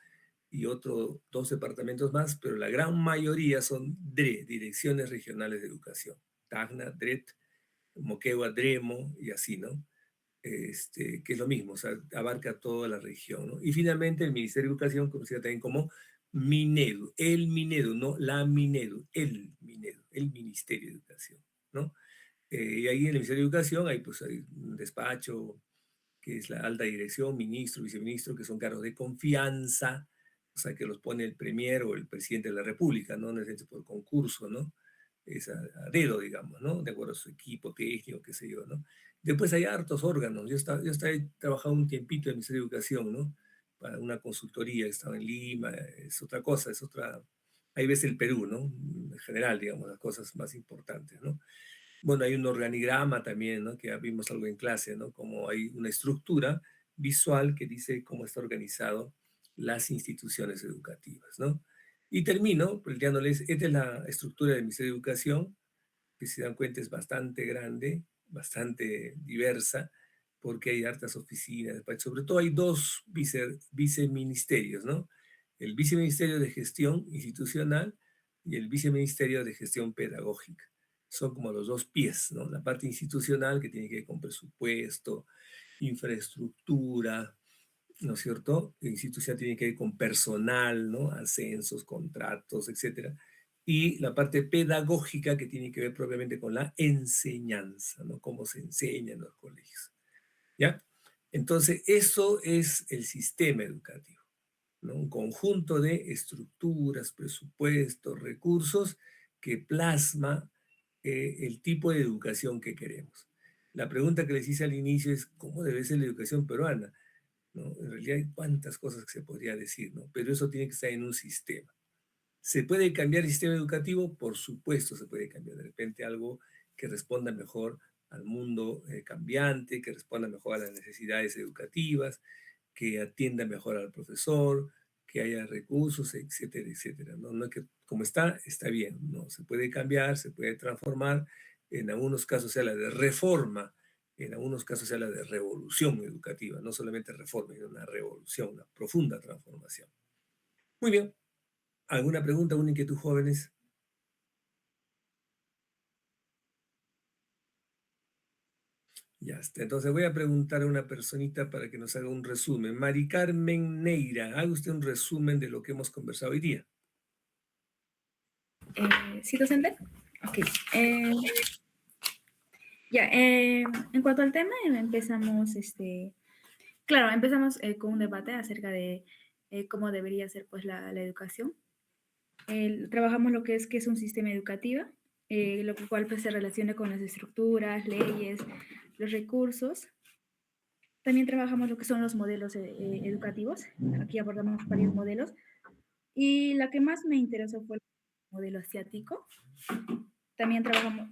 y otros 2 departamentos más, pero la gran mayoría son DRE, Direcciones Regionales de Educación. Tacna, DRET, Moquegua, DREMO y así, ¿no? Que es lo mismo, o sea, abarca toda la región, ¿no? Y finalmente el Ministerio de Educación, conocido también como MINEDU, el MINEDU, no la MINEDU, el MINEDU, el Ministerio de Educación, ¿no? Y ahí en el Ministerio de Educación hay un despacho que es la alta dirección, ministro, viceministro, que son cargos de confianza, o sea, que los pone el premier o el presidente de la República, no necesariamente por concurso, ¿no? Es a dedo, digamos, ¿no? De acuerdo a su equipo técnico, qué sé yo, ¿no? Después hay hartos órganos. Yo he trabajado un tiempito en el Ministerio de Educación, ¿no? Para una consultoría, estaba en Lima, es otra cosa, es otra... Ahí ves el Perú, ¿no? En general, digamos, las cosas más importantes, ¿no? Bueno, hay un organigrama también, ¿no? Que ya vimos algo en clase, ¿no? Como hay una estructura visual que dice cómo está organizado las instituciones educativas, ¿no? Y termino planteándoles, esta es la estructura del Ministerio de Educación, que si se dan cuenta es bastante grande, bastante diversa, porque hay hartas oficinas, sobre todo hay 2 viceministerios, ¿no? El Viceministerio de Gestión Institucional y el Viceministerio de Gestión Pedagógica. Son como los 2 pies, ¿no? La parte institucional que tiene que ver con presupuesto, infraestructura, ¿no es cierto? La institución tiene que ver con personal, ¿no? Ascensos, contratos, etcétera. Y la parte pedagógica que tiene que ver propiamente con la enseñanza, ¿no? Cómo se enseña en los colegios, ¿ya? Entonces, eso es el sistema educativo, ¿no? Un conjunto de estructuras, presupuestos, recursos que plasma el tipo de educación que queremos. La pregunta que les hice al inicio es, ¿cómo debe ser la educación peruana? ¿No? En realidad hay cuantas cosas que se podría decir, ¿no? Pero eso tiene que estar en un sistema. ¿Se puede cambiar el sistema educativo? Por supuesto se puede cambiar. De repente algo que responda mejor al mundo cambiante, que responda mejor a las necesidades educativas, que atienda mejor al profesor, que haya recursos, etcétera, etcétera. No, no es que como está bien. No, se puede cambiar, se puede transformar. En algunos casos se habla de reforma, en algunos casos se habla de revolución educativa, no solamente reforma, sino una revolución, una profunda transformación. Muy bien. ¿Alguna pregunta, alguna inquietud, jóvenes? Ya está. Entonces voy a preguntar a una personita para que nos haga un resumen. Mari Carmen Neira, haga usted un resumen de lo que hemos conversado hoy día. ¿Sí, docente? Ok. En cuanto al tema, empezamos, claro, empezamos con un debate acerca de cómo debería ser pues la educación. Trabajamos lo que es un sistema educativo, lo cual pues, se relaciona con las estructuras, leyes, los recursos. También trabajamos lo que son los modelos educativos. Aquí abordamos varios modelos. Y la que más me interesó fue el modelo asiático. También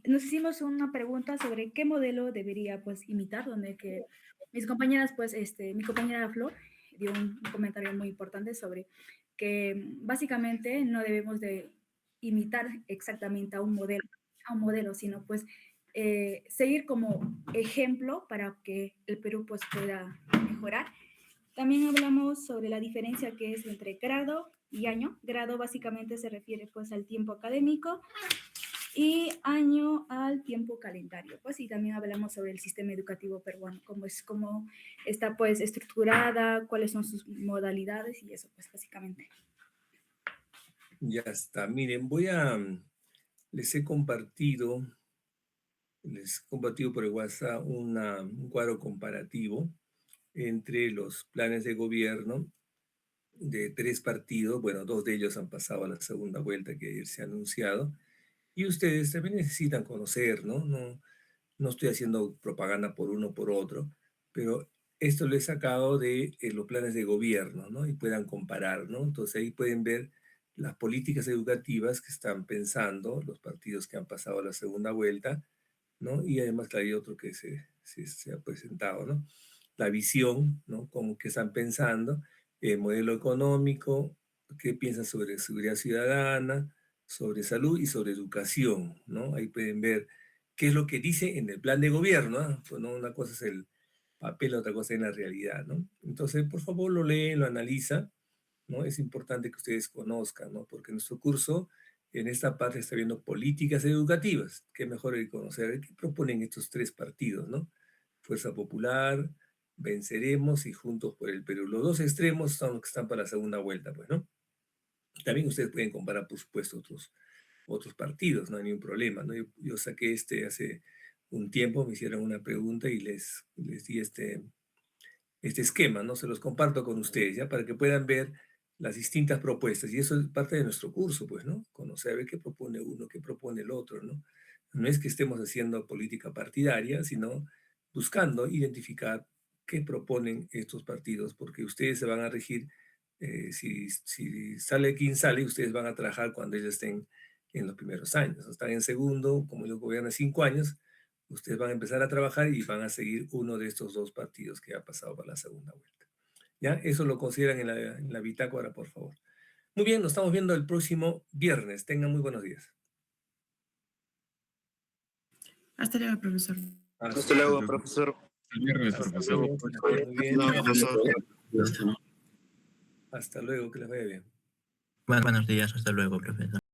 nos hicimos una pregunta sobre qué modelo debería pues imitar, donde que mis compañeras pues, mi compañera Flor dio un comentario muy importante sobre que básicamente no debemos de imitar exactamente a un modelo, sino pues seguir como ejemplo para que el Perú pues pueda mejorar. También hablamos sobre la diferencia que es entre grado y año. Grado básicamente se refiere pues al tiempo académico y año al tiempo calendario. Pues, y también hablamos sobre el sistema educativo peruano, cómo está pues estructurada, cuáles son sus modalidades y eso, pues básicamente. Ya está. Miren, les he compartido por el WhatsApp un cuadro comparativo entre los planes de gobierno de 3 partidos. Bueno, 2 de ellos han pasado a la segunda vuelta que ayer se ha anunciado. Y ustedes también necesitan conocer, ¿no? No estoy haciendo propaganda por uno o por otro, pero esto lo he sacado de los planes de gobierno, ¿no? Y puedan comparar, ¿no? Entonces ahí pueden ver las políticas educativas que están pensando los partidos que han pasado a la segunda vuelta, ¿no? Y además hay otro que se ha presentado, ¿no? La visión, ¿no? Como que están pensando, modelo económico, qué piensan sobre seguridad ciudadana, sobre salud y sobre educación, ¿no? Ahí pueden ver qué es lo que dice en el plan de gobierno, ¿no? Pues, ¿no? Una cosa es el papel, otra cosa es la realidad, ¿no? Entonces, por favor, lo leen, lo analizan, ¿no? Es importante que ustedes conozcan, ¿no? Porque nuestro curso, en esta parte, está viendo políticas educativas. Qué mejor que conocer qué proponen estos 3 partidos, ¿no? Fuerza Popular, Venceremos y Juntos por el Perú. Los 2 extremos son los que están para la segunda vuelta, pues, ¿no? También ustedes pueden comparar, por supuesto, otros partidos, no hay ningún problema, ¿no? Yo saqué hace un tiempo, me hicieron una pregunta y les di este esquema, ¿no? Se los comparto con ustedes, ¿ya? Para que puedan ver las distintas propuestas. Y eso es parte de nuestro curso, pues, ¿no? Conocer, a ver qué propone uno, qué propone el otro, ¿no? No es que estemos haciendo política partidaria, sino buscando identificar qué proponen estos partidos, porque ustedes se van a regir, si sale quien sale, ustedes van a trabajar cuando ellos estén en los primeros años. Están en segundo, como ellos gobiernan 5 años, ustedes van a empezar a trabajar y van a seguir uno de estos 2 partidos que ha pasado para la segunda vuelta. ¿Ya? Eso lo consideran en la bitácora, por favor. Muy bien, nos estamos viendo el próximo viernes. Tengan muy buenos días. Hasta luego, profesor. Hasta luego, profesor. El viernes, Hasta profesor. luego, que les vaya muy bien. No, profesor. Hasta luego, que les vaya bien. Buenos días, hasta luego, profesor.